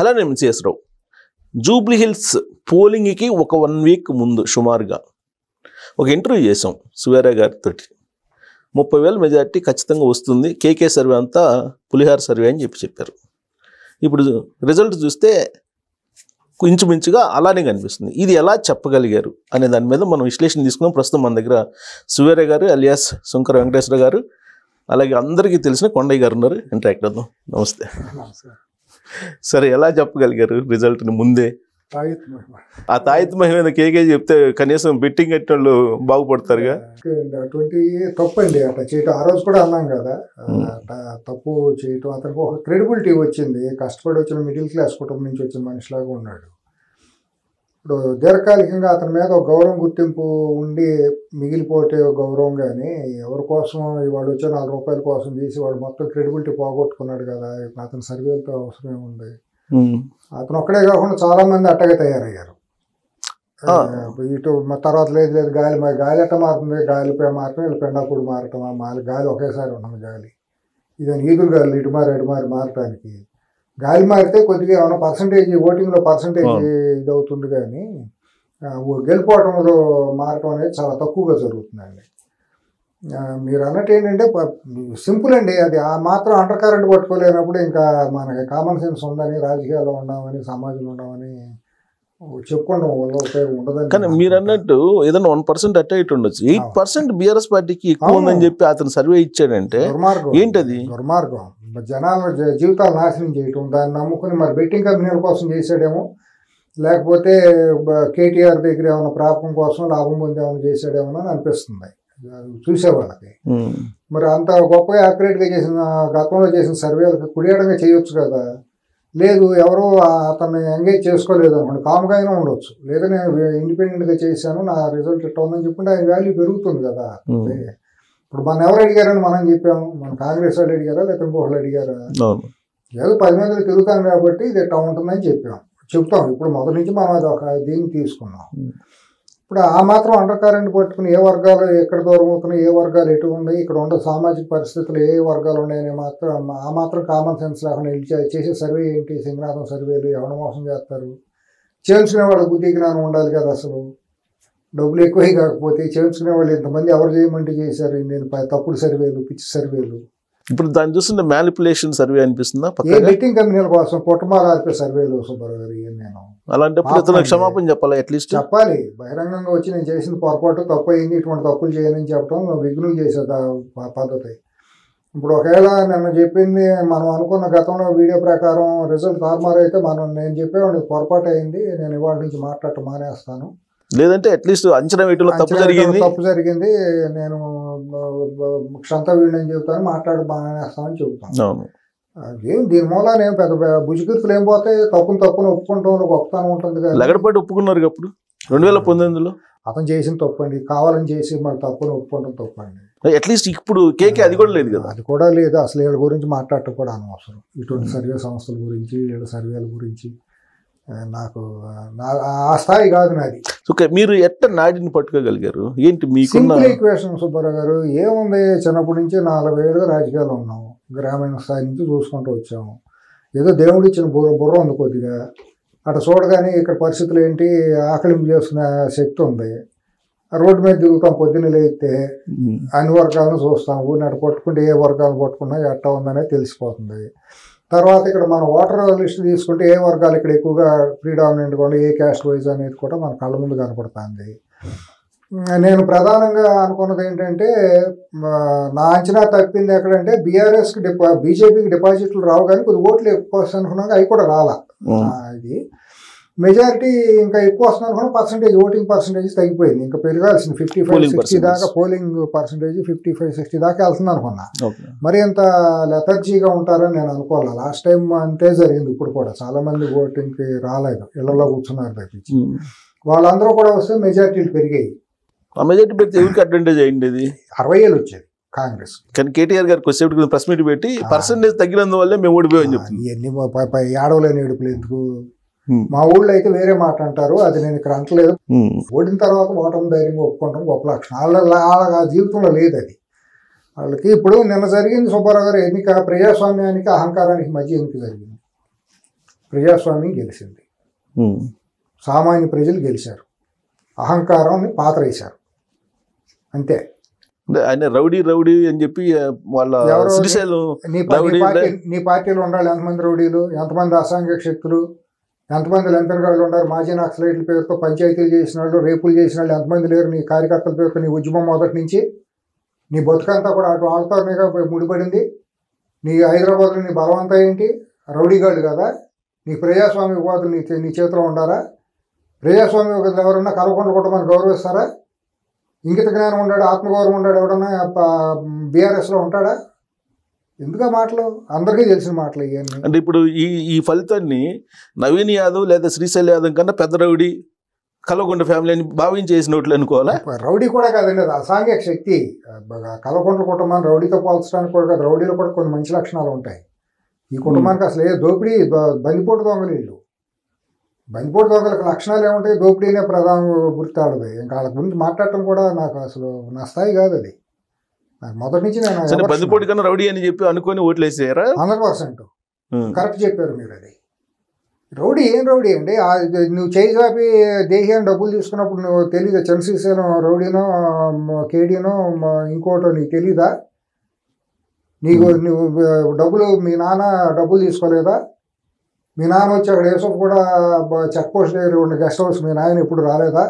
అలానే ఎంసీఎస్ రావు Jubilee hills పోలింగ్కి ఒక 1 week ముందు సుమారుగా ఒక ఇంటర్వ్యూ చేసాం సువేరా గారితో. 30,000 మెజార్టీ ఖచ్చితంగా వస్తుంది, కేకే సర్వే అంతా పులిహార సర్వే అని చెప్పారు. ఇప్పుడు రిజల్ట్ చూస్తే ఇంచుమించుగా అలానే కనిపిస్తుంది. ఇది ఎలా చెప్పగలిగారు అనే దాని మీద మనం విశ్లేషణ తీసుకున్నాం. ప్రస్తుతం మన దగ్గర సువేరా గారు అలియాస్ సుంకర వెంకటేశ్వర గారు, అలాగే అందరికీ తెలిసిన కొండయ్య గారు ఉన్నారు. ఇంటరాక్ట్ అవుదాం. నమస్తే. సరే, ఎలా చెప్పగలిగారు రిజల్ట్ని ముందే? ఆ తాయిత్ మహిమ కేకే చెప్తే కనీసం బెట్టింగ్ కట్టిన వాళ్ళు బాగుపడతారుగా. 20 తప్పండి అట్లా చేయటం. ఆ రోజు కూడా అన్నాం కదా, తప్పు చేయటం. అతనికి ఒక క్రెడిబిలిటీ వచ్చింది. కష్టపడి వచ్చిన మిడిల్ క్లాస్ కుటుంబం నుంచి వచ్చిన మనిషిలాగా ఉన్నాడు. ఇప్పుడు దీర్ఘకాలికంగా అతని మీద ఒక గౌరవం గుర్తింపు ఉండి మిగిలిపోతే గౌరవం, కానీ ఎవరి కోసం వాడు వచ్చే 4 రూపాయల కోసం చేసి వాడు మొత్తం క్రెడిబిలిటీ పోగొట్టుకున్నాడు కదా. అతని సర్వేలతో అవసరం ఏముంది? అతను ఒక్కడే కాకుండా చాలా మంది అట్టగా తయారయ్యారు. ఇటు తర్వాత లేదు గాలి ఎట్ట మారుతుంది, గాలిపై మారటం, వీళ్ళు పెండాపుడు మారటం. గాలి ఒకేసారి ఉంటుంది. గాలి ఇదని ఈదురు గాలి ఇటు మారి మారటానికి గాలి మారితే కొద్దిగా ఏమైనా పర్సంటేజ్ ఓటింగ్లో పర్సంటేజ్ ఇది అవుతుంది, కానీ గెలిపోవటంలో మారటం అనేది చాలా తక్కువగా జరుగుతుందండి. మీరు అన్నట్టు ఏంటంటే సింపుల్ అండి. అది ఆ మాత్రం అండర్ కరెంట్ పట్టుకోలేనప్పుడు ఇంకా మనకి కామన్ సెన్స్ ఉందని, రాజకీయాల్లో ఉన్నామని, సమాజంలో ఉన్నామని చెప్పుకోవడం వల్ల ఉపయోగం ఉండదని. కానీ మీరు అన్నట్టు ఏదైనా 1% అట్ట ఇటు ఉండొచ్చు. 8% బీఆర్ఎస్ పార్టీకి ఎక్కువ ఉందని చెప్పి అతను సర్వే ఇచ్చాడంటే దుర్మార్గం. ఏంటది? దుర్మార్గం. జనాల జీవితాలు నాశనం చేయటం, దాన్ని నమ్ముకుని మరి బెట్టింగ్ కంపెనీల కోసం చేసాడేమో, లేకపోతే కేటీఆర్ దగ్గర ఏమైనా ప్రాపకం కోసం లాభం పొందేమని చేసాడేమో అని అనిపిస్తుంది చూసేవాళ్ళకి. మరి అంత గొప్పగా యాక్యురేట్గా చేసిన గతంలో చేసిన సర్వేలకు కుడియడంగా చేయొచ్చు కదా. లేదు, ఎవరో అతన్ని ఎంగేజ్ చేసుకోలేదు అనుకోండి, కామ్గా అయినా ఉండొచ్చు. లేదా నేను ఇండిపెండెంట్గా చేశాను, నా రిజల్ట్ ఇట్లా ఉందని చెప్పుకుంటే ఆయన వాల్యూ పెరుగుతుంది కదా. ఇప్పుడు మనం ఎవరు అడిగారని మనం చెప్పాము? మన కాంగ్రెస్ వాళ్ళు అడిగారా, లేకపోతే ఇంకొకళ్ళు అడిగారా? ఏదో 10 మందిలో తిరుగుతాం కాబట్టి ఇది ఇట్లా ఉంటుందని చెప్తాం. ఇప్పుడు మొదటి నుంచి మనం అది ఒక దీన్ని తీసుకున్నాం. ఇప్పుడు ఆ మాత్రం అండర్ కరెంట్ పట్టుకుని ఏ వర్గాలు ఎక్కడ దూరం అవుతున్నాయి, ఏ వర్గాలు ఎటు ఉన్నాయి, ఇక్కడ ఉండే సామాజిక పరిస్థితులు ఏ వర్గాలు ఉన్నాయని ఆ మాత్రం కామన్ సెన్స్ లేకుండా చేసే సర్వే ఏంటి? సింగనాథం సర్వేలు ఎవరు మోసం చేస్తారు? చేయించుకునే వాళ్ళ బుద్ధి జ్ఞానం ఉండాలి కదా. అసలు డబ్బులు ఎక్కువే కాకపోతే చేయించుకునే వాళ్ళు ఇంతమంది ఎవరు చేయమంటే చేశారు? నేను తప్పుడు సర్వేలు, పిచ్చి సర్వేలు. ఇప్పుడు దాన్ని చూస్తుంటే మ్యానిపులేషన్ సర్వే అనిపిస్తుందా? ఏ బెట్టింగ్ కంపెనీల కోసం పుట్టమార్పే సర్వేలు సుబ్బారావు గారు. నేను అలాంటప్పుడు క్షమాపణ చెప్పాలి, అట్లీస్ట్ చెప్పాలి. బహిరంగంగా వచ్చి నేను చేసిన పొరపాటు తప్పు అయింది, ఇటువంటి తప్పులు చేయనని చెప్పడం విఘ్నులు చేసే పద్ధతి. ఇప్పుడు ఒకవేళ నన్ను చెప్పింది మనం అనుకున్న గతంలో వీడియో ప్రకారం రిజల్ట్ తారుమారు అయితే నేను చెప్పేవాడిని పొరపాటు అయింది, నేను ఇవాళ నుంచి మాట్లాడటం మానేస్తాను, లేదంటే అట్లీస్ట్ అంచనా వేయటంలో తప్పు జరిగింది, నేను క్షంత వీడిని చెబుతాను, మాట్లాడి మానేస్తామని చెబుతాను. ఏం దీని మూల నేను పెద్ద భుజకీర్తులు ఏం పోతే తప్పును ఒప్పుకుంటాం, గొప్పతనం ఉంటుంది కదా. లగడపాటి ఒప్పుకున్నారు అప్పుడు 2019లో. అతను చేసిన తప్పండి, కావాలని చేసి మన తప్పును ఒప్పుకుంటాం తప్పండి. అట్లీస్ట్ ఇప్పుడు కేకే అది కూడా లేదు కదా. అది కూడా లేదు. అసలు వీళ్ళ గురించి మాట్లాడటం కూడా అనవసరం. ఇటువంటి సర్వే సంస్థల గురించి, వీళ్ళ సర్వేల గురించి నాకు ఆ స్థాయి కాదు నాది. మీరు ఎట్ట నాడిని పట్టుకోగలిగారు? ఏంటి మీకు సింపుల్ ఈక్వేషన్ సుబ్బారావు గారు? ఏముంది, చిన్నప్పటి నుంచి 40 ఏళ్ళుగా రాజకీయాలు ఉన్నాము, గ్రామీణ స్థాయి నుంచి చూసుకుంటూ వచ్చాము. ఏదో దేవుడు ఇచ్చిన బుర్ర ఉంది కొద్దిగా. అటు చూడగానే ఇక్కడ పరిస్థితులు ఏంటి, ఆకలింపు చేసుకునే శక్తి ఉంది. రోడ్డు మీద తిరుగుతాం, పొద్దున్న లేస్తే అన్ని వర్గాలను చూస్తాం. ఊరిని అటు పట్టుకుంటే ఏ వర్గాలను పట్టుకున్నా ఎట్టా ఉందనేది తెలిసిపోతుంది. తర్వాత ఇక్కడ మన ఓటర్ లిస్ట్ తీసుకుంటే ఏ వర్గాలు ఇక్కడ ఎక్కువగా ప్రీడామినెంట్గా ఉండే, ఏ క్యాస్ట్ వైజ్ అనేది కూడా మన కళ్ళ ముందు కనపడుతుంది. నేను ప్రధానంగా అనుకున్నది ఏంటంటే, నా అంచనా తప్పింది ఎక్కడంటే బీఆర్ఎస్కి బీజేపీకి డిపాజిట్లు రావు, కానీ కొద్ది ఓట్లు ఎక్కువ వస్తాయి అనుకున్నాక అవి కూడా రాలా. ఇది మెజారిటీ ఇంకా ఎక్కువ వస్తుంది అనుకున్న ఓటింగ్ పర్సంటేజ్ తగ్గిపోయింది. ఇంకా పెరగాల్సింది 55-60 దాకా. పోలింగ్ పర్సంటేజ్ 55-60 దాకా వెళ్తుంది అనుకున్నా. మరి అంత లెథర్జీగా ఉంటారని నేను అనుకోవాలి. లాస్ట్ టైం అంతే జరిగింది. ఇప్పుడు కూడా చాలా మంది ఓటింగ్కి రాలేదు, ఇళ్లలో కూర్చున్నారు తప్పించి. వాళ్ళందరూ కూడా వస్తే మెజారిటీలు పెరిగాయి. ఆ మెజారిటీ పెడితే ఎవరికి అడ్వాంటేజ్ అయ్యింది? 60 ఏళ్ళు వచ్చేది కాంగ్రెస్. కానీ కేటీఆర్ గారికి వచ్చేప్పుడు ప్రెస్ మీట్ పెట్టి పర్సంటేజ్ తగ్గినందువల్లే మేము ఓడిపోయామని చెప్తుంది. ఇవన్నీ ఏడవలేని ఏడుపులు ఎందుకు? మా ఊళ్ళో అయితే వేరే మాట అంటారు, అది నేను ఇక్కడ అంటలేదు. ఓడిన తర్వాత ఓటమి ధైర్యంగా ఒప్పుకుంటాం గొప్ప లక్షణం. వాళ్ళ జీవితంలో లేదు అది వాళ్ళకి. ఇప్పుడు నిన్న జరిగింది సుబ్బారావు గారు ఎన్నిక ప్రజాస్వామ్యానికి అహంకారానికి మధ్య ఎన్నిక జరిగింది. ప్రజాస్వామ్యం గెలిచింది, సామాన్య ప్రజలు గెలిచారు, అహంకారాన్ని పాతరేశారు, అంతే. ఆయన రౌడీ అని చెప్పి వాళ్ళ నీ పార్టీలో ఉండాలి ఎంతమంది రౌడీలు, ఎంతమంది అసాంఘిక శక్తులు, ఎంతమంది లంపెనగాళ్ళు ఉన్నారు, మాజీ నక్సలైట్ల పేరుతో పంచాయతీలు చేసిన వాళ్ళు, రేపులు చేసిన వాళ్ళు ఎంతమంది లేరు నీ కార్యకర్తల పేరుతో? నీ ఉద్యమం మొదటి నుంచి నీ బతుకంతా కూడా అటు వాళ్ళతోనేగా ముడిపడింది. నీ హైదరాబాద్లో నీ బలవంతా ఏంటి? రౌడీగాళ్ళు కదా. నీ ప్రజాస్వామ్య వాదులు నీ చేతిలో ఉండారా? ప్రజాస్వామ్య వాదులు ఎవరన్నా కలవకుండా కుటుంబాన్ని గౌరవిస్తారా? ఇంగిత జ్ఞానం ఉన్నాడు, ఆత్మగౌరవం ఉన్నాడు ఎవడన్నా బీఆర్ఎస్లో ఉంటాడా? ఎందుకు ఆ మాటలు? అందరికీ తెలిసిన మాటలు ఇవన్నీ. అంటే ఇప్పుడు ఈ ఫలితాన్ని నవీన్ యాదవ్ లేదా శ్రీశైల్ యాదవ్ కన్నా పెద్ద రౌడీ కల్వకుంట్ల ఫ్యామిలీ అని భావించేసినట్లు అనుకోవాలా? రౌడీ కూడా కాదండి, అది అసాంఘిక శక్తి. కల్వకుంట్ల కుటుంబాన్ని రౌడీతో పోల్చడానికి కూడా కాదు, రౌడీలో కూడా కొన్ని మంచి లక్షణాలు ఉంటాయి. ఈ కుటుంబానికి అసలు ఏ దోపిడీ, బందిపోటు దొంగలు వీళ్ళు. బందిపోటు దొంగలకు లక్షణాలు ఏముంటాయి? దోపిడీనే ప్రధాన గుర్తాడదు. ఇంకా వాళ్ళ గురించి మాట్లాడటం కూడా నాకు అసలు నా స్థాయి కాదు. అది నాకు మొదటి నుంచి నేను బందిపోటు కన్నా రౌడీ అని చెప్పి అనుకుని ఓట్లేసారా? 100% కరెక్ట్ చెప్పారు మీరు. అది రౌడీ ఏం రౌడీ అండి? నువ్వు చేయి కాపి దేహం డబ్బులు తీసుకున్నప్పుడు నువ్వు తెలీదా? చంద్రశేఖరం రౌడీనో కేడీనో ఇంకోటో నీకు తెలీదా? నువ్వు డబ్బులు, మీ నాన్న డబ్బులు తీసుకోలేదా? మీ నాన్న వచ్చి అక్కడ యూసఫ్ కూడా చెక్ పోస్ట్ దగ్గర ఉన్న గెస్ట్ హౌస్ మీ నాయన ఎప్పుడు రాలేదా?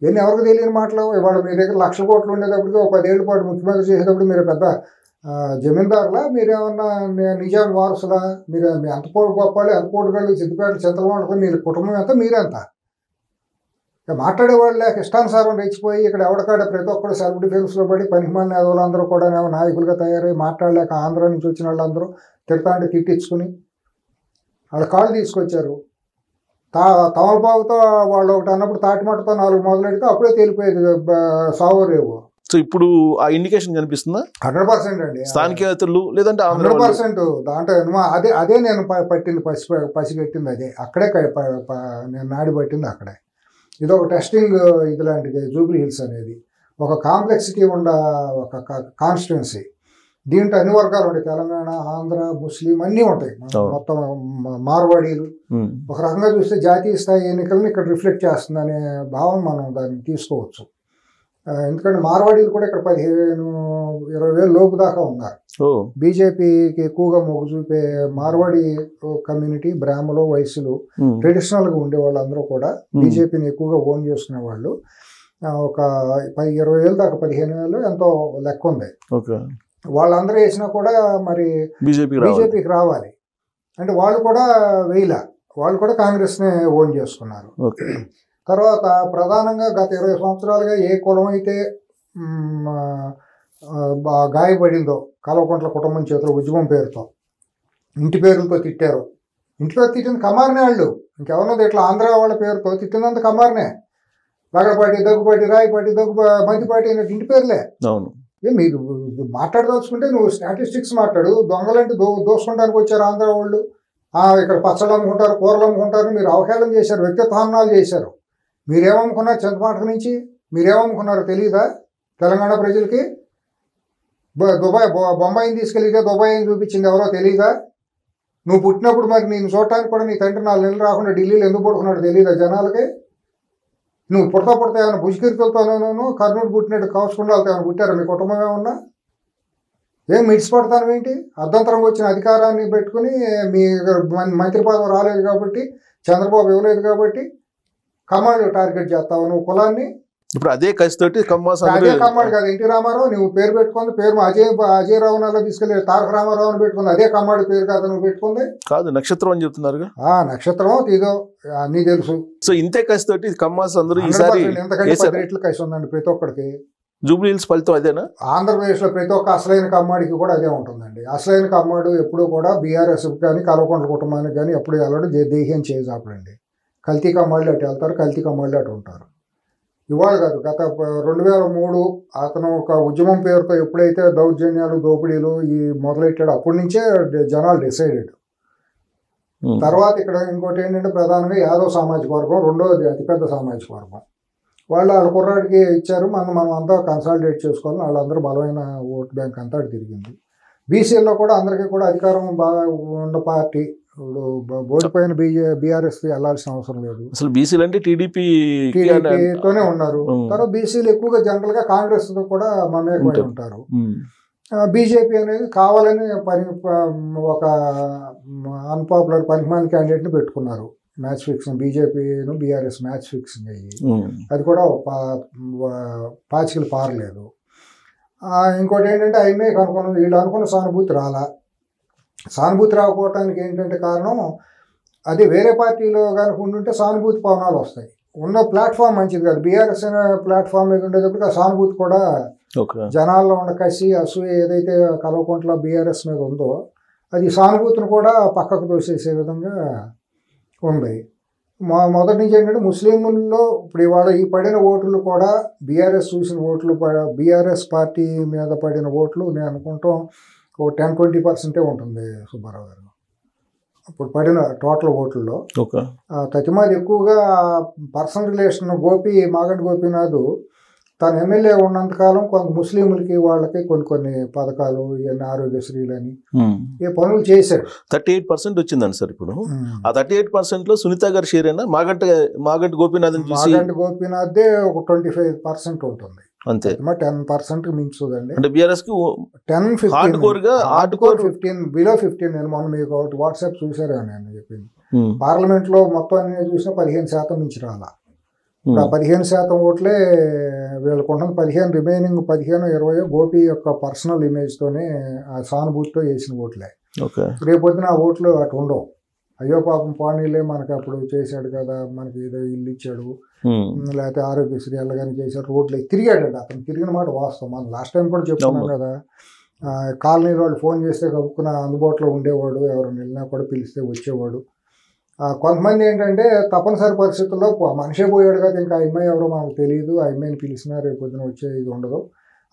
ఇవన్నీ ఎవరికి తెలియని మాటలు. ఇవాళ మీ దగ్గర 1,00,000 కోట్లు ఉండేటప్పటికి ఒక 10 ఏళ్ళ పాటు ముఖ్యమంత్రి చేసేటప్పుడు మీరు పెద్ద జమీందారులా? మీరేమన్నా నిజాం వారసులా? మీరు ఎంత పోటు గొప్పలు, ఎంత పోటుగాళ్ళు, సిద్దిపేట చింతలవాళ్ళు, మీరు కుటుంబం ఎంత, మీరెంత? మాట్లాడేవాళ్ళు లేక ఇష్టానుసారం రెచ్చిపోయి ఇక్కడ ఎవరికాడ ప్రతి ఒక్కరు సెల్ఫ్ డిఫెన్స్లో పడి పనికిమాలిన నేతలందరూ కూడా నాయకులుగా తయారై మాట్లాడలేక ఆంధ్ర నుంచి వచ్చిన వాళ్ళందరూ తిడతా అంటే తిట్టించుకుని వాళ్ళ కాళ్ళు తీసుకొచ్చారు. తమలపాకుతో వాళ్ళు ఒకటి అన్నప్పుడు తాటిమట్టతో 4 మొదలెడితే అప్పుడే తేలిపోయేది సావరేవో. సో ఇప్పుడు ఆ ఇండికేషన్ కనిపిస్తుందా? 100% అండి. స్థానికేతలు లేదంటే 100% దాంట్లో అదే నేను పట్టింది, పసిగట్టింది అదే. అక్కడే నేను నాడి పట్టింది అక్కడే. ఇది ఒక టెస్టింగ్ ఇది లాంటిది. జూబ్లీ హిల్స్ అనేది ఒక కాంప్లెక్సిటీ ఉన్న ఒక కాన్స్టిట్యున్సీ. దీంట్లో అన్ని వర్గాలు ఉంటాయి, తెలంగాణ, ఆంధ్ర, ముస్లిం అన్నీ ఉంటాయి. మొత్తం మార్వాడీలు. ఒక రకంగా చూస్తే జాతీయ స్థాయి ఎన్నికలను ఇక్కడ రిఫ్లెక్ట్ చేస్తుందనే భావం మనం దాన్ని తీసుకోవచ్చు. ఎందుకంటే మార్వాడీలు కూడా ఇక్కడ 15-20 వేల లోపు దాకా ఉన్నారు. బీజేపీకి ఎక్కువగా మొగ్గు చూపే మార్వాడి కమ్యూనిటీ, బ్రాహ్మలు, వైశ్యులు ట్రెడిషనల్గా ఉండే వాళ్ళందరూ కూడా బీజేపీని ఎక్కువగా ఓన్ చేసుకునే వాళ్ళు. ఒక 20 వేలు దాకా 15 వేలు ఎంతో లెక్క ఉంది. వాళ్ళందరూ వేసినా కూడా మరి బీజేపీకి రావాలి అంటే వాళ్ళు కూడా వేయలే, వాళ్ళు కూడా కాంగ్రెస్నే ఓన్ చేసుకున్నారు. తర్వాత ప్రధానంగా గత 20 సంవత్సరాలుగా ఏ కులం అయితే గాయపడిందో కల్వకుంట్ల కుటుంబం చేతిలో ఉద్యమం పేరుతో ఇంటి పేరులతో తిట్టారు. ఇంటి పేరు తిట్టింది కమార్నే వాళ్ళు, ఇంకెవరినో ఇట్లా ఆంధ్ర వాళ్ళ పేరుతో తిట్టిందంత కమార్నే. లగడపాటి, దగ్గుపాటి, రాయపాటి, మందిపాటి అన్నట్టు ఇంటి పేర్లే. మీరు మాట్లాడదలుచుకుంటే నువ్వు స్టాటిస్టిక్స్ మాట్లాడు. దొంగలంటే దోసుకుంటానికి వచ్చారు ఆంధ్ర వాళ్ళు, ఇక్కడ పచ్చళ్ళు అమ్ముకుంటారు, కూరలు అమ్ముకుంటారు. మీరు అవహేళన చేశారు, వ్యక్తిత్వాలు చేశారు. మీరేమనుకున్నారు చింతమాటక నుంచి? మీరేమనుకున్నారో తెలియదా తెలంగాణ ప్రజలకి? బొంబాయిని తీసుకెళ్ళితే దుబాయ్ని చూపించింది ఎవరో తెలియదా? నువ్వు పుట్టినప్పుడు మరి నేను చూడటానికి కూడా నీ తండ్రి 4 నెలలు రాకుండా ఢిల్లీలో ఎందుకు పడుకున్నాడు తెలియదా జనాలకి? నువ్వు పుడతా ఏమైనా భుజకీర్తులతోనూ కర్నూలు పుట్టినట్టు కౌసుకుండాలతో ఏమైనా పుట్టారా? మీ కుటుంబం ఏమన్నా ఏం మిడిసిపడతాను ఏంటి? అర్ధంతరంగా వచ్చిన అధికారాన్ని పెట్టుకుని మీ మంత్రి పదవి రాలేదు కాబట్టి, చంద్రబాబు ఇవ్వలేదు కాబట్టి కమాండ్ టార్గెట్ చేస్తావు నువ్వు కులాన్ని. ఇప్పుడు అదే కసితోటి అదే కమాండ్ కాదు, ఎన్టీ రామారావు నువ్వు పేరు పెట్టుకుంది, పేరు అజయ్ రావునాలో తీసుకెళ్ళి తారక రామారావుని పెట్టుకుంది, అదే కమాండ్ పేరు కాదు నువ్వు పెట్టుకుంది. కాదు, నక్షత్రం అని చెప్తున్నారు. నక్షత్రం ఇదో అన్నీ తెలుసు. సో ఇంతే కసితోటి కమ్మాస్ అందరూ ఎంతకంటే 10 రెట్లు కసి ఉందండి ప్రతి ఒక్కడికి. జూబ్లీ హిల్స్ ఫలితం అదేనా? ఆంధ్రప్రదేశ్లో ప్రతి ఒక్క అసలైన కమ్మాడికి కూడా అదే ఉంటుందండి. అసలైన కమ్మాడు ఎప్పుడూ కూడా బీఆర్ఎస్ కానీ కల్వకుంట్ల కుటుంబానికి కానీ ఎప్పుడు వెళ్ళడు, దేహం చేసాపడండి. కల్తీ కమ్మాళ్ళు అటు వెళ్తారు, కల్తీ కమ్మాళ్ళు అటు ఉంటారు. ఇవాళ కాదు, గత 2003 అతను ఒక ఉద్యమం పేరుతో ఎప్పుడైతే దౌర్జన్యాలు, దోపిడీలు మొదలెట్టాడో అప్పటి నుంచే జనాలు డిసైడెడ్. తర్వాత ఇక్కడ ఇంకోటి ఏంటంటే ప్రధానంగా యాదవ్ సామాజిక వర్గం రెండోది అతిపెద్ద సామాజిక వర్గం. వాళ్ళ కుర్రాడికి ఇచ్చారు, మనం అంతా కన్సాలిడేట్ చేసుకోవాలి, వాళ్ళందరూ బలమైన ఓట్ బ్యాంక్ అంతా తిరిగింది. బీసీల్లో కూడా అందరికీ కూడా అధికారం బాగా ఉన్న పార్టీ ఇప్పుడు ఓడిపోయిన బీఆర్ఎస్ వెళ్ళాల్సిన అవసరం లేదు. అసలు బీసీలు అంటే టీడీపీతోనే ఉన్నారు. తర్వాత బీసీలు ఎక్కువగా జనరల్ గా కాంగ్రెస్ తో కూడా మమేకమై ఉంటారు. బీజేపీ అనేది కావాలని ఒక అన్పాపులర్ పనికిమాలిన క్యాండిడేట్ ని పెట్టుకున్నారు. మ్యాచ్ ఫిక్సింగ్, బీజేపీను బీఆర్ఎస్ మ్యాచ్ ఫిక్సింగ్ అయ్యి అది కూడా పాచికలు పారలేదు. ఇంకోటి ఏంటంటే ఐఎంఏకి అనుకున్న వీళ్ళు అనుకున్న సానుభూతి రాలా. సానుభూతి రాకపోవటానికి ఏంటంటే కారణం, అది వేరే పార్టీలో కనుక ఉండుంటే సానుభూతి పవనాలు వస్తాయి. ఉన్న ప్లాట్ఫామ్ మంచిది కాదు. బీఆర్ఎస్ అనే ప్లాట్ఫామ్ మీద ఉండేటప్పుడు ఆ సానుభూతి కూడా జనాల్లో ఉన్న కసి అసూయ ఏదైతే కల్వకుంట్ల బీఆర్ఎస్ మీద ఉందో అది సానుభూతిని కూడా పక్కకు తోసేసే విధంగా ఉంది. మొదటి నుంచి ఏంటంటే ముస్లింల్లో ఇప్పుడు ఇవాళ ఈ పడిన ఓట్లు కూడా బీఆర్ఎస్ చూసిన ఓట్లు, బీఆర్ఎస్ పార్టీ మీద పడిన ఓట్లు నేను అనుకుంటాం ఒక 10-20% ఉంటుంది సుబ్బారావు గారు. ఇప్పుడు పడిన టోటల్ ఓట్లలో తతిమాది ఎక్కువగా పర్సనల్ రిలేషన్ మాగంటి గోపీనాథ్ తను ఎమ్మెల్యే ఉన్నంతకాలం కొంత ముస్లింలకి వాళ్ళకి కొన్ని పథకాలు, ఇవన్నీ ఆరోగ్యశ్రీలని ఏ పనులు చేశాడు. 38% వచ్చిందండి సార్. ఇప్పుడు ఆ 38% లో సునీత గారు షేర్ అయినా మాగంటి గోపీనాథ్దే ఒక 25% ఉంటుంది అంతే. 10% మించుదండి. అంటే బీఆర్ఎస్ కి 15 బిలో 15. నేను మొన్న మీకు ఒకటి వాట్సాప్ చూసారా నేను చెప్పింది. పార్లమెంట్ లో మొత్తం అన్ని చూసినా 15% మించి రాలా. 15% ఓట్లే వీళ్ళకు ఉంటుంది. 15 రిమైనింగ్ 15-20 గోపి యొక్క పర్సనల్ ఇమేజ్ తోనే ఆ సానుభూతితో వేసిన ఓట్లే. రేపొద్దున ఆ ఓట్లు అటు ఉండవు. అయ్యో పాపం పానీలే మనకు అప్పుడు చేశాడు కదా, మనకి ఏదో ఇల్లు ఇచ్చాడు, లేకపోతే ఆరోగ్యశ్రీ ఎల్లగానే చేశాడు, రోడ్లు తిరిగాడండి. అతను తిరిగిన మాట వాస్తవం. మనం లాస్ట్ టైం కూడా చెప్తున్నాం కదా, కాలనీ వాళ్ళు ఫోన్ చేస్తే కప్పుకున్న అందుబాటులో ఉండేవాడు, ఎవరైనా వెళ్ళినా కూడా పిలిస్తే వచ్చేవాడు. కొంతమంది ఏంటంటే తప్పనిసరి పరిస్థితుల్లో మనిషే పోయాడు కదా, ఇంకా అమ్మాయి ఎవరో మనకు తెలియదు, ఆ అమ్మాయిని పిలిచినా రేపు పొద్దున వచ్చే ఇది ఉండదు.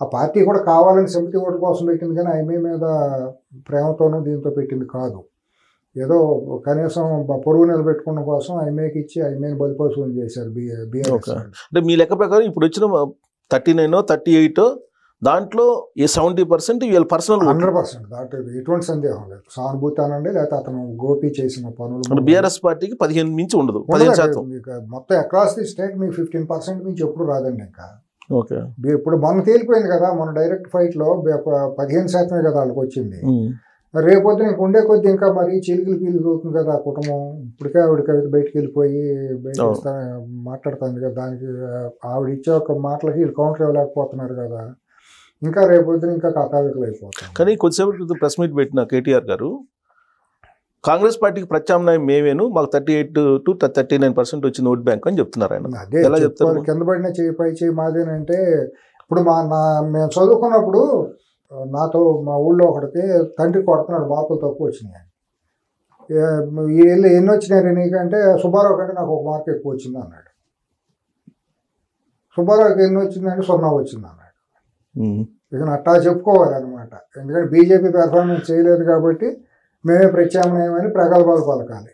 ఆ పార్టీ కూడా కావాలని సింపతి ఓటు కోసం పెట్టింది కానీ ఆ అమ్మాయి మీద ప్రేమతోనూ దీంతో పెట్టింది కాదు. ఏదో కనీసం పొరుగు నిలబెట్టుకున్న కోసం ఆ అమ్మాయికి ఇచ్చి ఆ అమ్మాయిని బలిపశువుని చేశారు బీఆర్ఎస్. అంటే మీ లెక్క ప్రకారం ఇప్పుడు వచ్చిన 39-38 దాంట్లో 70% వీళ్ళ పర్సనల్ 100%. దాంట్లో ఎటువంటి సందేహం లేదు. సానుభూతి అనండి, లేకపోతే అతను గోపి చేసిన పనులు. బీఆర్ఎస్ పార్టీకి 15 మించి ఉండదు, 15%. మీకు మొత్తం అక్రాస్ ది స్టేట్ మీకు 15% మించి ఎప్పుడు రాదండి. ఇంకా ఇప్పుడు మొన్న తేలిపోయింది కదా, మన డైరెక్ట్ ఫైట్ లో 15% కదా వాళ్ళకి వచ్చింది. రేపొద్దున ఇంక ఉండే కొద్ది ఇంకా మరి చీలికలు అవుతుంది కదా ఆ కుటుంబం. ఇప్పటికే ఆవిడకి బయటకు వెళ్ళిపోయి మాట్లాడుతుంది కదా, దానికి ఆవిడ ఇచ్చే ఒక మాటలకి వీళ్ళు కౌంటర్ ఇవ్వలేకపోతున్నారు కదా, ఇంకా రేపొద్దున ఇంకా కకావికలు అయిపోతాయి. కానీ కొద్దిసేపటి క్రితం ప్రెస్ మీట్ పెట్టిన కేటీఆర్ గారు కాంగ్రెస్ పార్టీకి ప్రత్యామ్నాయం మేమేను, మాకు 38-39% వచ్చింది ఓట్ బ్యాంక్ అని చెప్తున్నారు ఆయన. అదే ఎలా చెప్తారు, కింద పడిన చేయి పై చేయి మాదేనంటే. ఇప్పుడు మేము చదువుకున్నప్పుడు నాతో మా ఊళ్ళో ఒకటికి తండ్రి కొడుతున్నాడు, మార్కులు తక్కువ వచ్చినాయి. వీళ్ళు ఎన్ని వచ్చినాయి నీకంటే, సుబ్బారావు కంటే నాకు 1 మార్క్ ఎక్కువ వచ్చింది అన్నాడు. సుబ్బారావుకి ఎన్ని వచ్చిందంటే 0 వచ్చింది అన్నాడు. ఇక అట్టా చెప్పుకోవాలన్నమాట. ఎందుకంటే బీజేపీ పెర్ఫార్మెన్స్ చేయలేదు కాబట్టి మేమే ప్రత్యామ్నాయం అని ప్రగల్భాలు పలకాలి.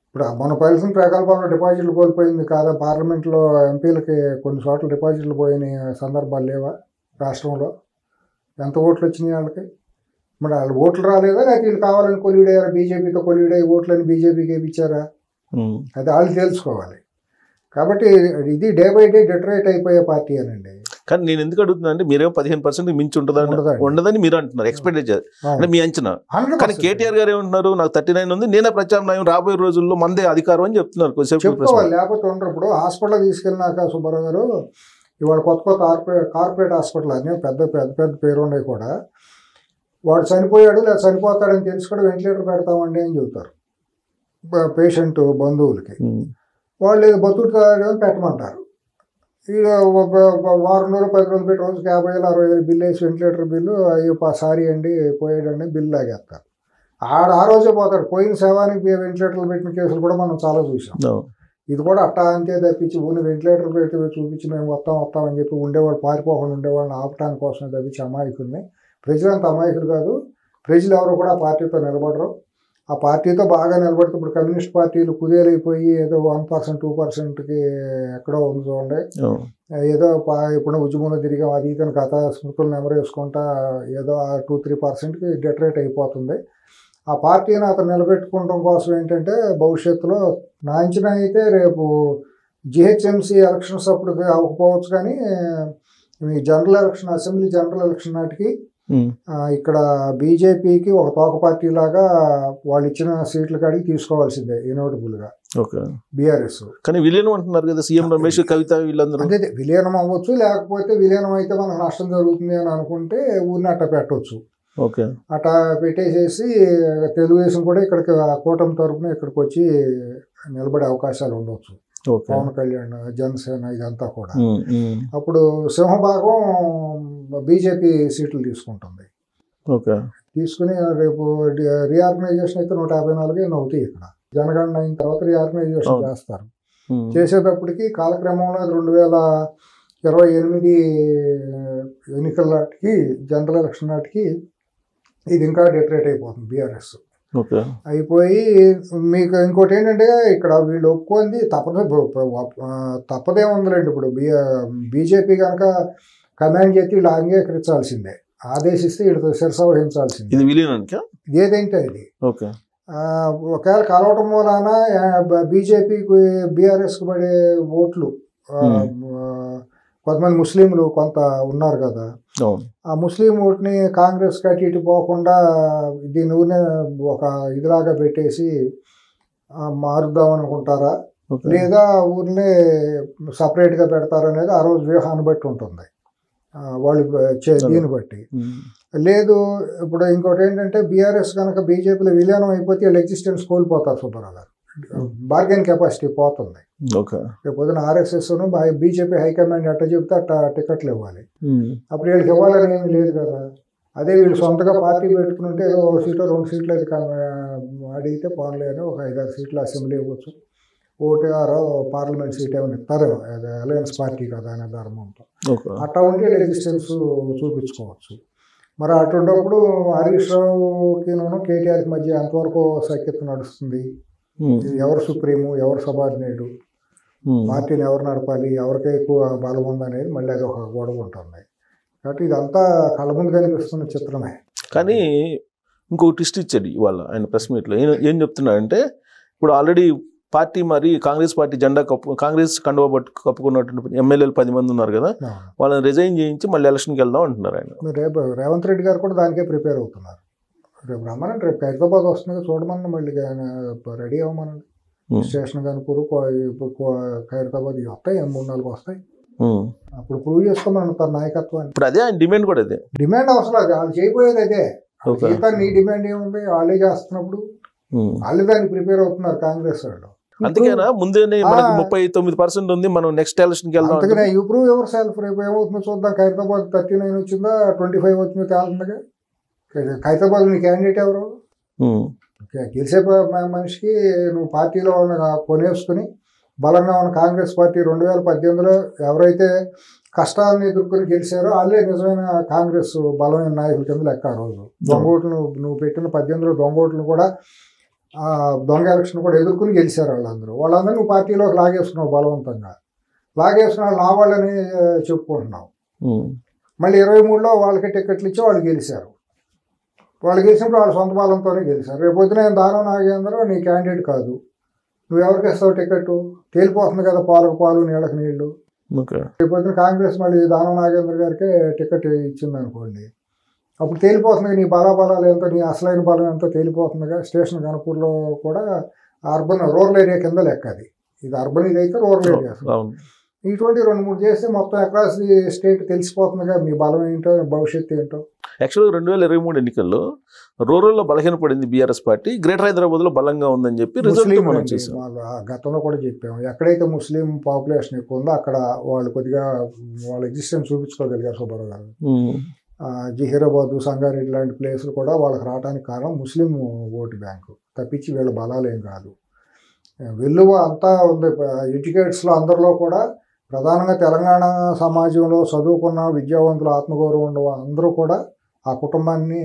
ఇప్పుడు మన పరిస్థితి ప్రగల్భాల్లో డిపాజిట్లు కోల్పోయింది కాదా, పార్లమెంట్లో ఎంపీలకి కొన్ని చోట్ల డిపాజిట్లు పోయిన సందర్భాలు లేవా రాష్ట్రంలో? ఎంత ఓట్లు వచ్చినాయి వాళ్ళకి? మరి వాళ్ళు ఓట్లు రాలేదా, లేకపోతే వీళ్ళు కావాలని కొలిడయ్యారా, బీజేపీతో కొలిడయ్యి ఓట్లని బీజేపీకి వేయించారా? అది వాళ్ళు తెలుసుకోవాలి. కాబట్టి ఇది డే బై డే డిటరేట్ అయిపోయే పార్టీ అనండి. కానీ నేను ఎందుకు అడుగుతున్నా అంటే, మీరేమో 15% మించి ఉండదని మీరు అంటున్నారు, ఎక్స్పెక్ట్ చేశారు అంటే మీ అంచనా. కానీ కేటీఆర్ గారు ఏమంటున్నారు, నాకు 39 ఉంది, నేనే ప్రత్యామ్నాయం, రాబోయే రోజుల్లో మందే అధికారం అని చెప్తున్నారు. చెప్పుకోవాలి, లేకపోతే ఉండరు. ఇప్పుడు హాస్పిటల్ తీసుకెళ్ళినాక సుబ్బారావు గారు ఇవాళ కొత్త కార్పొరేట్ హాస్పిటల్ అన్నీ పెద్ద పేరు ఉన్నాయి కూడా, వాడు చనిపోయాడు లేదా చనిపోతాడని తెలిసి కూడా వెంటిలేటర్ పెడతామండి అని చెబుతారు పేషెంట్ బంధువులకి. వాళ్ళు ఏదో బతుకుతాడని పెట్టమంటారు. ఇక వారం రోజులు 10 రోజులు పెట్టి రోజుకి 50,000-60,000 బిల్లు వేసి వెంటిలేటర్ బిల్లు, అయ్యో సారీ అండి పోయాడండి బిల్లు లాగేస్తారు. ఆ రోజే పోతాడు. పోయిన శవానికి వెంటిలేటర్లు పెట్టిన కేసులు కూడా మనం చాలా చూసాం. ఇది కూడా అట్టా అంతే తప్పించి ఊరిని వెంటిలేటర్ పెట్టి చూపించి మేము వస్తామని చెప్పి ఉండేవాళ్ళు, పారిపోకుండా ఉండేవాళ్ళని ఆపటానికి కోసమే తప్పించి అమాయకుల్ని. ప్రజలంతా అమాయకులు కాదు. ప్రజలు ఎవరు కూడా ఆ పార్టీతో నిలబడరు. ఆ పార్టీతో బాగా నిలబడితే ఇప్పుడు కమ్యూనిస్ట్ పార్టీలు కుదేలైపోయి ఏదో 1%, 2%కి ఎక్కడో ఉంది చూడండి. ఏదో ఇప్పుడు ఉద్యమంలో తిరిగాం అది ఇతని కథ స్మృతులు నెమరేసుకుంటా ఏదో 2-3%కి డిటరేట్ అయిపోతుంది. ఆ పార్టీని అతను నిలబెట్టుకోవడం కోసం ఏంటంటే భవిష్యత్తులో నా అంచనా అయితే రేపు జిహెచ్ఎంసీ ఎలక్షన్స్ అప్పుడు అవ్వకపోవచ్చు, కానీ ఈ general election, assembly general election నాటికి ఇక్కడ బీజేపీకి ఒక తోక పార్టీ లాగా వాళ్ళు ఇచ్చిన సీట్ల కాడికి తీసుకోవాల్సిందే ఇన్వర్టబుల్గా బీఆర్ఎస్. కానీ విలీనం అంటున్నారు కదా సీఎం రమేష్, కవిత వీళ్ళందరూ. అదే విలీనం అవ్వచ్చు, లేకపోతే విలీనం అయితే మనకు నష్టం జరుగుతుంది అని అనుకుంటే ఊరిని అట్ట పెట్టవచ్చు. అట్లా పెట్టేసేసి తెలుగుదేశం కూడా ఇక్కడికి కూటమి తరఫున ఇక్కడికి వచ్చి నిలబడే అవకాశాలు ఉండవచ్చు. పవన్ కళ్యాణ్, జనసేన ఇదంతా కూడా. అప్పుడు సింహభాగం బీజేపీ సీట్లు తీసుకుంటుంది. తీసుకుని రేపు రీఆర్గనైజేషన్ అయితే 154 అవుతాయి. ఇక్కడ జనగణన అయిన తర్వాత రీఆర్గనైజేషన్ చేస్తారు. చేసేటప్పటికి కాలక్రమంలో 2028 ఎన్నికల నాటికి, జనరల్ ఎలక్షన్ నాటికి ఇది ఇంకా డెకరేట్ అయిపోతుంది బీఆర్ఎస్. అయిపోయి మీకు ఇంకోటి ఏంటంటే ఇక్కడ వీళ్ళు ఒప్పుకుంది తప్పదే ఉందిలేండి. ఇప్పుడు బీజేపీ కనుక కమాండ్ చేసి వీళ్ళు అంగీకరించాల్సిందే, ఆదేశిస్తే వీళ్ళతో శిరస వహించాల్సిందే. ఏదైతే ఇది ఒకవేళ కలవటం మూలాన బీజేపీకి బీఆర్ఎస్కి పడే ఓట్లు, కొంతమంది ముస్లింలు కొంత ఉన్నారు కదా, ఆ ముస్లిం ఓట్ని కాంగ్రెస్ అటు ఇటు పోకుండా దీని ఊరినే ఒక ఇదిలాగా పెట్టేసి మారుద్దాం అనుకుంటారా, లేదా ఊరినే సపరేట్గా పెడతారా అనేది ఆ రోజు వ్యూహాన్ని బట్టి ఉంటుంది వాళ్ళు దీన్ని బట్టి. లేదు ఇప్పుడు ఇంకోటి ఏంటంటే బీఆర్ఎస్ కనుక బీజేపీలో విలీనం అయిపోతే వీళ్ళు ఎగ్జిస్టెన్స్ కోల్పోతారు. సుబ్బారావు గారు బార్గెన్ కెపాసిటీ పోతుంది. రేపు పొద్దున ఆర్ఎస్ఎస్ బీజేపీ హైకమాండ్ అట్ట చెప్తే అట్ట టికెట్లు ఇవ్వాలి. అప్పుడు వీళ్ళకి ఇవ్వాలని ఏమి లేదు కదా. అదే వీళ్ళు సొంతగా పార్టీ పెట్టుకుని ఉంటే ఏదో 1 సీటు 2 సీట్లు అయితే అడిగితే పోన్లేని ఒక 5-6 సీట్లు అసెంబ్లీ ఇవ్వచ్చు, 1 పార్లమెంట్ సీట్ ఏమైనా ఇస్తారు, అలయన్స్ పార్టీ కదా అనే ధర్మంతో అట్లా ఉంటే ఎగ్జిస్టెన్స్ చూపించుకోవచ్చు. మరి అటువంటిప్పుడు హరీష్ రావుకి కేటీఆర్కి మధ్య ఎంతవరకు సఖ్యత నడుస్తుంది, ఎవరు సుప్రీము, ఎవరు సబార్డినేటు, పార్టీని ఎవరు నడపాలి, ఎవరికే ఎక్కువ బలం ఉందనేది మళ్ళీ అది ఒక గొడవ ఉంటుంది. కాబట్టి ఇదంతా కళ్ళ ముందు కనిపిస్తున్న చిత్రమే. కానీ ఇంకో ట్విస్ట్ ఇచ్చాడు ఇవాళ ఆయన ప్రెస్ మీట్లో. ఏం చెప్తున్నాడంటే ఇప్పుడు ఆల్రెడీ పార్టీ మరి కాంగ్రెస్ పార్టీ జెండా కాంగ్రెస్ కండువా కప్పుకున్నటువంటి ఎమ్మెల్యేలు 10 మంది ఉన్నారు కదా, వాళ్ళని రిజైన్ చేయించి మళ్ళీ ఎలక్షన్కి వెళ్దాం అంటున్నారు ఆయన. రేపు రేవంత్ రెడ్డి గారు కూడా దానికే ప్రిపేర్ అవుతున్నారు. రేపు రమ్మనండి, రేపు హైదరాబాద్ వస్తుంది చూడమన్నా, మళ్ళీ రెడీ అవ్వమనండి. స్టేషన్ కనుపూరు, ఖైరతాబాద్ ఇవి వస్తాయి, 3-4 వస్తాయి. అప్పుడు ప్రూవ్ చేసుకోమని నాయకత్వాన్ని. ఇప్పుడు అదే ఆయన డిమాండ్ కూడా అదే. డిమాండ్ అవసరం లేదు, వాళ్ళు చేయబోయేది అదే. నీ డిమాండ్ ఏముంది, వాళ్ళే చేస్తున్నప్పుడు వాళ్ళే దానికి ప్రిపేర్ అవుతున్నారు కాంగ్రెస్ వాళ్ళు. అందుకేనా ముందే 39% ఉంది, మనం నెక్స్ట్ ఎలక్షన్కి వెళ్దాం. అందుకనే యూ ప్రూవ్ యువర్ సెల్ఫ్. రేపు ఏమవుతుందో చూద్దాం. ఖైరతాబాద్ 39 వచ్చిందా, 25 వచ్చిందో తేలుతుందిగా. ఖైరతాబాద్ నీ క్యాండిడేట్ ఎవరు? గెలిచే మనిషికి నువ్వు పార్టీలో కొనేసుకుని బలంగా ఉన్న కాంగ్రెస్ పార్టీ 2018లో ఎవరైతే కష్టాలను ఎదుర్కొని గెలిచారో వాళ్ళే నిజమైన కాంగ్రెస్ బలమైన నాయకుల కింద లెక్క. ఆ రోజు దొంగోట్లు నువ్వు పెట్టిన 18లో దొంగోట్లు కూడా, దొంగ ఎలక్షన్ కూడా ఎదుర్కొని గెలిచారు వాళ్ళందరూ నువ్వు పార్టీలోకి లాగేసుకున్నావు, బలవంతంగా లాగేసుకున్న నా వాళ్ళని చెప్పుకుంటున్నావు. మళ్ళీ 23లో వాళ్ళకి టికెట్లు ఇచ్చి వాళ్ళు గెలిచారు. వాళ్ళు గెలిచినప్పుడు వాళ్ళ సొంత బలంతోనే గెలిచారు. రేపు పొద్దున దానం నాగేంద్ర నీ క్యాండిడేట్ కాదు, నువ్వు ఎవరికి ఇస్తావు టికెట్? తేలిపోతుంది కదా, పాలకు పాలు నీళ్ళకి నీళ్లు. రేపు పొద్దున కాంగ్రెస్ మళ్ళీ దానం నాగేంద్ర గారికి టికెట్ ఇచ్చింది అనుకోండి, అప్పుడు తేలిపోతుంది నీ బలాబలాలు ఎంతో, నీ అసలైన బలం ఎంతో తేలిపోతుందిగా. స్టేషన్ గణపూర్లో కూడా అర్బన్ రూరల్ ఏరియా కింద లెక్క అది. ఇది అర్బన్, ఇది అయితే రూరల్ ఏరియా. ఇటువంటి 2-3 చేస్తే మొత్తం అక్రాస్ ది స్టేట్ తెలిసిపోతుందిగా మీ బలం ఏంటో, భవిష్యత్తు ఏంటో. యాక్చువల్గా 2023 ఎన్నికల్లో రూరల్లో బలహీనపడింది బీఆర్ఎస్ పార్టీ, గ్రేటర్ హైదరాబాద్లో బలంగా ఉందని చెప్పి గతంలో కూడా చెప్పాము. ఎక్కడైతే ముస్లిం పాపులేషన్ ఎక్కువ ఉందో అక్కడ వాళ్ళు కొద్దిగా వాళ్ళ ఎగ్జిస్టెన్స్ చూపించుకోగలిగారు సుబ్బారావు గారు. జహీరాబాద్, సంగారెడ్డి లాంటి ప్లేసులు కూడా వాళ్ళకి రావడానికి కారణం ముస్లిం ఓటు బ్యాంకు తప్పించి వీళ్ళ బలాలు ఏం కాదు. వెల్లువ అంతా ఉంది ఎడ్యుకేట్స్లో అందరిలో కూడా. ప్రధానంగా తెలంగాణ సమాజంలో చదువుకున్న విద్యావంతులు, ఆత్మగౌరవం ఉండవు అందరూ కూడా ఆ కుటుంబాన్ని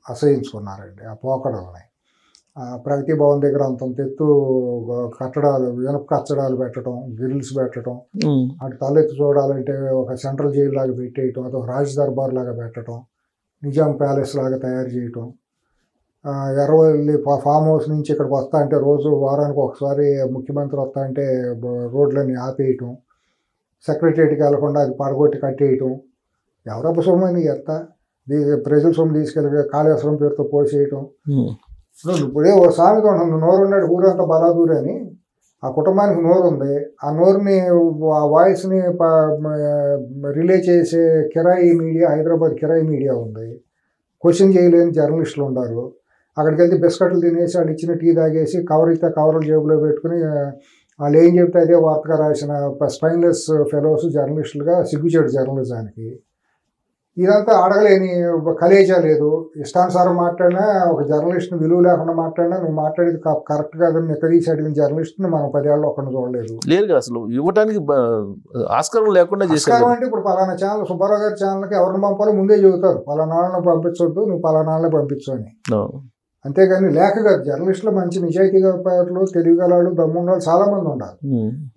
అసహించుకున్నారండి. ఆ పోకడల్ని ప్రగతి భవన్ దగ్గర అంతంత ఎత్తు కట్టడాలు, వెనక కచ్చడాలు పెట్టడం, గ్రిల్స్ పెట్టడం, అటు తలెత్తి చూడాలంటే ఒక సెంట్రల్ జైలు లాగా పెట్టేయటం, అదొక రాజ్ దర్బార్ లాగా పెట్టడం, నిజాం ప్యాలెస్ లాగా తయారు చేయటం, ఎర్రవల్లి ఫామ్ హౌస్ నుంచి ఇక్కడికి వస్తా అంటే రోజు వారానికి ఒకసారి ముఖ్యమంత్రి వస్తా అంటే రోడ్లని ఆపేయటం, సెక్రటరియట్కి వెళ్లకుండా అది పడగొట్టి కట్టేయటం. ఎవరబ్బ సొమ్మని ఎత్త ప్రజల సొమ్ము తీసుకెళ్ళి కాళేశ్వరం పేరుతో పోసేయటం. ఇప్పుడే ఓ సామెత ఉంటుంది, నోరున్నాడు ఊరంతా బలాదూరి అని. ఆ కుటుంబానికి నోరు ఉంది, ఆ నోరుని ఆ వాయిస్ని రిలే చేసే కిరాయి మీడియా, హైదరాబాద్ కిరాయి మీడియా ఉంది. క్వశ్చన్ చేయలేని జర్నలిస్టులు ఉన్నారు. అక్కడికి వెళ్తే బిస్కెట్లు తినేసి వాళ్ళు ఇచ్చిన టీ తాగేసి కవర్ ఇస్తే కవర్లు జేబులో పెట్టుకుని వాళ్ళు ఏం చెప్తే అదే వార్తగా రాసిన స్పైన్లెస్ ఫెలోస్ జర్నలిస్టులుగా సిగ్గుచేడు జర్నలిజానికి. ఇదంతా అడగలేని కలేజా లేదు. ఇష్టానుసారం మాట్లాడినా, ఒక జర్నలిస్ట్ని విలువ లేకుండా మాట్లాడినా, నువ్వు మాట్లాడేది కరెక్ట్ కాదని నిక్కదీసి అడిగిన జర్నలిస్ట్ని మనం 10 ఏళ్ళు ఒక్కడిని చూడలేదు. లేదు అసలు ఇవ్వడానికి ఆస్కారం లేకుండా చేశారు. అంటే ఇప్పుడు పలానా ఛానల్, సుబ్బారావు గారి ఛానల్కి ఎవరిని పంపాలో ముందే చెబుతారు, పలానా వాళ్ళని పంపించొద్దు, నువ్వు పలానా వాళ్ళని పంపించు అని. అంతేగాని లేక కాదు. జర్నలిస్టులు మంచి నిజాయితీగా పాటలు, తెలివిగలాళ్ళు, దమ్ముండాలు చాలా మంది ఉండాలి.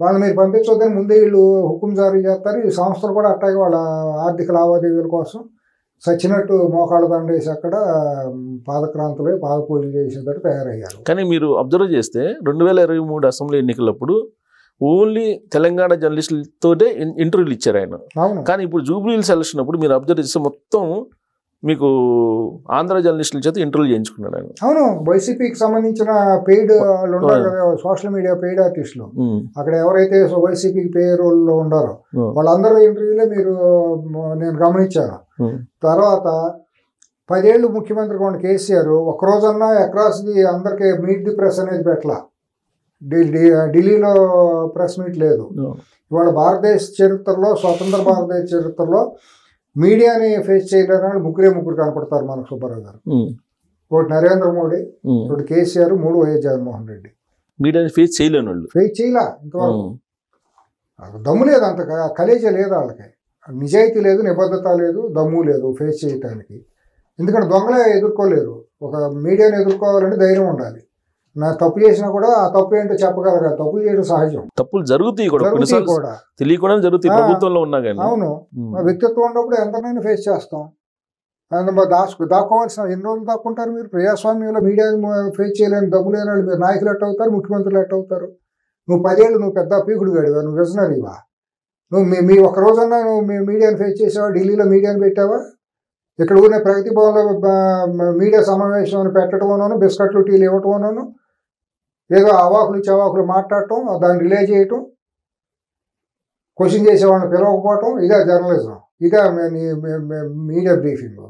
వాళ్ళు మీరు పంపించొద్దని ముందే వీళ్ళు హుకుం జారీ చేస్తారు. ఈ సంస్థలు కూడా అట్టాగే వాళ్ళ ఆర్థిక లావాదేవీల కోసం సచ్చినట్టు మోకాళ్ళ దండేసి అక్కడ పాదక్రాంతులే పాదపూజలు చేసేటట్టు తయారయ్యారు. కానీ మీరు అబ్జర్వ్ చేస్తే 2023 అసెంబ్లీ ఎన్నికలప్పుడు ఓన్లీ తెలంగాణ జర్నలిస్టులతోనే ఇంటర్వ్యూలు ఇచ్చారు ఆయన. కానీ ఇప్పుడు జూబ్లీ హిల్స్ ఎలక్షన్ అప్పుడు మీరు అబ్జర్వ్ చేస్తే మొత్తం మీకు ఆంధ్ర జర్నలిస్టుల చేత ఇంటర్వ్యూ చేయించుకున్నాడు ఆయన. అవును, వైసీపీకి సంబంధించిన పెయిడ్ వాళ్ళు ఉన్నారు కదా, సోషల్ మీడియా పెయిడ్ ఆర్టిస్టులు. అక్కడ ఎవరైతే వైసీపీకి పే రోల్లో ఉండారో వాళ్ళందరూ ఇంటర్వ్యూలే నేను గమనించాను. తర్వాత 10 ఏళ్ళు ముఖ్యమంత్రిగా ఉన్న కేసీఆర్ ఒక్కరోజన్నా అక్రాస్ ది అందరికీ మీట్ ది ప్రెస్ అనేది పెట్టలా. ఢిల్లీలో ప్రెస్ మీట్ లేదు. ఇవాళ భారతదేశ చరిత్రలో, స్వతంత్ర భారతదేశ చరిత్రలో మీడియాని ఫేస్ చేయలేని ముగ్గురు కనపడతారు మనకు. సుబ్బారావు గారు ఒకటి, నరేంద్ర మోడీ ఒకటి, కేసీఆర్, 3 వైఎస్ జగన్మోహన్ రెడ్డి. మీడియాని ఫేస్ చేయలేని వాళ్ళు, ఫేస్ చేయలే ఇంతవరకు. దమ్ము లేదు, అంత కలేజా లేదు వాళ్ళకి, నిజాయితీ లేదు, నిబద్ధత లేదు, దమ్ము లేదు ఫేస్ చేయటానికి. ఎందుకంటే దొంగలే ఎదుర్కోలేరు. ఒక మీడియాని ఎదుర్కోవాలంటే ధైర్యం ఉండాలి. నా తప్పు చేసినా కూడా ఆ తప్పు ఏంటో చెప్పగలగాలి. తప్పులు చేయడం సహజం, తప్పులు జరుగుతాయి కూడా, తెలియకుండా జరుగుతాయి ప్రభుత్వంలో ఉన్నా కానీ. అవును, వ్యక్తిత్వం ఉన్నప్పుడు ఎంతనైనా ఫేస్ చేస్తాం. దాక్కోవాల్సిన ఎన్ని రోజులు దాక్కుంటారు మీరు? ప్రజాస్వామ్యంలో మీడియాని ఫేస్ చేయలేని దమ్ము లేని వాళ్ళు మీరు నాయకులు ఎట్ అవుతారు, ముఖ్యమంత్రులు ఎట్ అవుతారు? నువ్వు 10 ఏళ్ళు నువ్వు పెద్ద పీకుడు గడివా, నువ్వు విజనరీవా? నువ్వు మీ ఒక రోజన్నా నువ్వు మీ మీడియాని ఫేస్ చేసావా? ఢిల్లీలో మీడియాని పెట్టావా? ఇక్కడ ఊరినే ప్రగతి భవన్లో మీడియా సమావేశం పెట్టడమోనూ, బిస్కెట్లు టీలు ఇవ్వటమోనూ, ఏదో అవాకులు చవాకులు మాట్లాడటం, దాన్ని రిలే చేయటం, క్వశ్చన్ చేసేవాళ్ళని పిలవకపోవటం, ఇదే జర్నలిజం, ఇదే మీడియా బ్రీఫింగ్.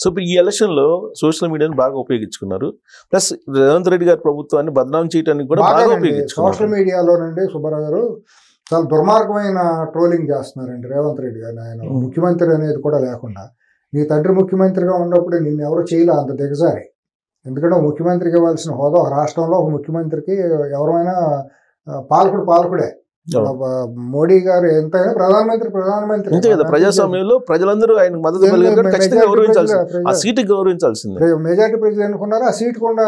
సో ఇప్పుడు ఈ ఎలక్షన్లో సోషల్ మీడియాని బాగా ఉపయోగించుకున్నారు. ప్లస్ రేవంత్ రెడ్డి గారి ప్రభుత్వాన్ని బదనాం చేయడానికి కూడా బాగా ఉపయోగించుకున్నారు. సోషల్ మీడియాలోనండి సుబ్బారావు గారు చాలా దుర్మార్గమైన ట్రోలింగ్ చేస్తున్నారండి రేవంత్ రెడ్డి గారిని. ఆయన ముఖ్యమంత్రి అనేది కూడా లేకుండా, నీ తండ్రి ముఖ్యమంత్రిగా ఉన్నప్పుడు నిన్ను ఎవరు చేయలే అంత దిగజారి. ఎందుకంటే ముఖ్యమంత్రికి ఇవ్వాల్సిన హోదా ఒక రాష్ట్రంలో ఒక ముఖ్యమంత్రికి ఎవరైనా పాలకుడే. మోడీ గారు ఎంతైనా ప్రధానమంత్రి కదా. ప్రజాస్వామ్యంలో ప్రజలందరూ ఆయన మద్దతు గౌరవించాల్సిందే. మెజారిటీ ప్రజలు ఎన్నుకున్నారు, ఆ సీటుకు ఉన్న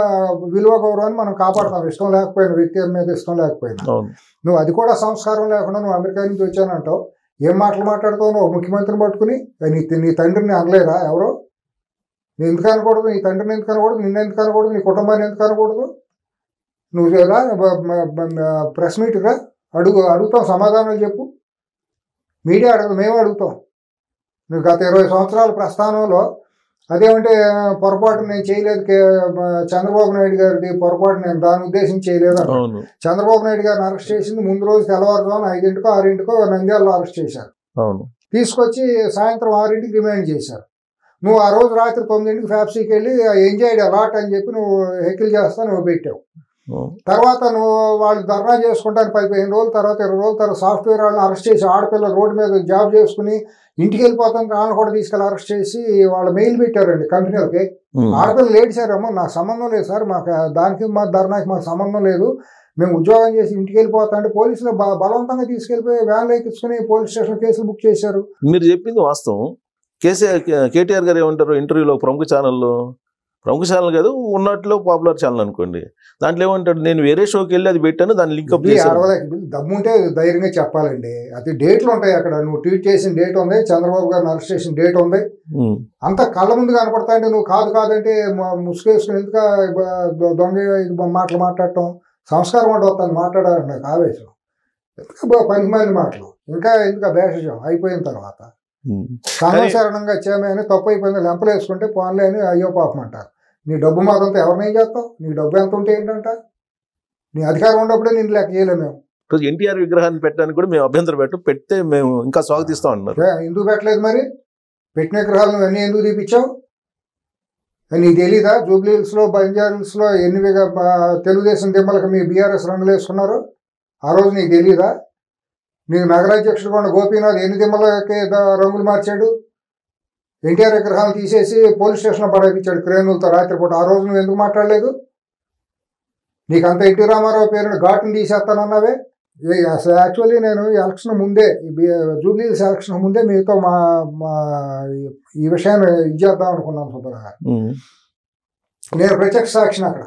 విలువ గౌరవాన్ని మనం కాపాడుతాం. ఇష్టం లేకపోయినా, వ్యక్తి మీద ఇష్టం లేకపోయినా. నువ్వు అది కూడా సంస్కారం లేకుండా నువ్వు అమెరికా నుంచి వచ్చానంటావు. ఏం మాటలు మాట్లాడుతావు? నువ్వు ముఖ్యమంత్రిని పట్టుకుని నీ తండ్రిని అనలేరా ఎవరో? నేను ఎందుకు అనకూడదు? నీ తండ్రిని ఎందుకు అనకూడదు? నిన్ను ఎందుకు అనకూడదు? నీ కుటుంబాన్ని ఎందుకు అనకూడదు? నువ్వు రా ప్రెస్ మీట్గా అడుగుతాం, సమాధానాలు చెప్పు. మీడియా అడగదు, మేము అడుగుతాం. నువ్వు గత 20 సంవత్సరాల ప్రస్థానంలో అదేమంటే పొరపాటు నేను చేయలేదు, చంద్రబాబు నాయుడు గారిది పొరపాటు నేను దాని ఉద్దేశం చేయలేదు. చంద్రబాబు నాయుడు గారిని అరెస్ట్ చేసింది ముందు రోజు తెల్లవారుజామున 5కో 6కో నంద్యాలలో అరెస్ట్ చేశారు. తీసుకొచ్చి సాయంత్రం 6కి రిమాండ్ చేశారు. నువ్వు ఆ రోజు రాత్రి 9కి ఫ్యాప్సీకి వెళ్ళి ఎంజాయ్డ్ అలాట్ అని చెప్పి నువ్వు హెకిల్ చేస్తా నువ్వు పెట్టావు. తర్వాత నువ్వు వాళ్ళు ధర్నా చేసుకుంటాను 15 రోజుల తర్వాత 20 రోజుల తర్వాత సాఫ్ట్వేర్ వాళ్ళని అరెస్ట్ చేసి, ఆడపిల్లలు రోడ్డు మీద జాబ్ చేసుకుని ఇంటికి వెళ్ళిపోతాను వాళ్ళని కూడా తీసుకెళ్ళి అరెస్ట్ చేసి వాళ్ళ మెయిల్ పెట్టారండి కంపెనీలకి. ఆడపిల్లలు ఏడ్చారేమో, నాకు సంబంధం లేదు సార్, మాకు దానికి మా ధర్నాకి మాకు సంబంధం లేదు, మేము ఉద్యోగం చేసి ఇంటికి వెళ్ళిపోతా అంటే పోలీసులు బలవంతంగా తీసుకెళ్ళిపోయి వ్యాన్లో ఎక్కించుకుని పోలీస్ స్టేషన్ కేసులు బుక్ చేశారు. మీరు చెప్పింది వాస్తవం. కేటీఆర్ గారు ఏమంటారు ఇంటర్వ్యూలో ప్రముఖ ఛానల్లో, ప్రముఖ ఛానల్ కాదు, ఉన్నట్లో పాపులర్ ఛానల్ అనుకోండి. దాంట్లో ఏమంటాడు, నేను వేరే షోకి వెళ్ళి అది పెట్టాను, దాన్ని లింక్అప్ చేశాను. దమ్ముంటే ధైర్యంగా చెప్పాలండి. అది డేట్లు ఉంటాయి అక్కడ. నువ్వు ట్వీట్ చేసిన డేట్ ఉంది, చంద్రబాబు గారిని అరెస్ట్ చేసిన డేట్ ఉంది, అంత కళ్ళ ముందు కనపడతా అంటే నువ్వు కాదంటే ముసుగేసుకుని ఎందుకు దొంగ మాటలు మాట్లాడటం? సంస్కారం అంటే వస్తుంది మాట్లాడాలని నాకు ఆవేశం. ఎందుకు పని మంది మాటలు, ఇంకా ఎందుకు భేషజం అయిపోయిన తర్వాత కామశరణంగా వచ్చామే అని తప్పు అయిపోయింది లెంపలు వేసుకుంటే పోన్లే అని అయ్యో పాపం అంటారు. నీ డబ్బు మాత్రంతో ఎవరినేం చేస్తావు? నీ డబ్బు ఎంత ఉంటే ఏంటంట? నీ అధికారం ఉన్నప్పుడే నేను లెక్క చేయలేము. మేము ఎన్టీఆర్ విగ్రహాన్ని పెట్టడానికి కూడా మేము అభ్యంతరం పెడితే మేము ఇంకా స్వాగతిస్తాం అన్నారు. ఎందుకు పెట్టలేదు మరి? పెట్టిన విగ్రహాలను అన్నీ ఎందుకు తీపిచ్చావు? నీకు తెలీదా జూబ్లీ హిల్స్లో బంజారాహిల్స్లో ఎన్ని తెలుగుదేశం దిమ్మలకు మీ బీఆర్ఎస్ రంగులు వేసుకున్నారు? ఆ రోజు నీకు తెలీదా? నీకు నగరాధ్యక్షుడు కూడా గోపీనాథ్ ఎన్ని దిమ్మలకి రంగులు మార్చాడు? ఎన్టీఆర్ విగ్రహాలు తీసేసి పోలీస్ స్టేషన్లో పడేపించాడు క్రేనులతో రాత్రిపూట. ఆ రోజు నువ్వు ఎందుకు మాట్లాడలేదు? నీకు అంత ఎన్టీ రామారావు పేరుని ఘాటుని తీసేస్తానన్నావే. అసలు యాక్చువల్లీ నేను ఎలక్షన్ ముందే, జూబ్లీ హిల్స్ ఎలక్షన్ ముందే మీతో ఈ విషయాన్ని ఇచ్చేద్దాం అనుకున్నాను సుబ్బారావు గారు. నేను ప్రత్యక్ష సాక్షిని అక్కడ.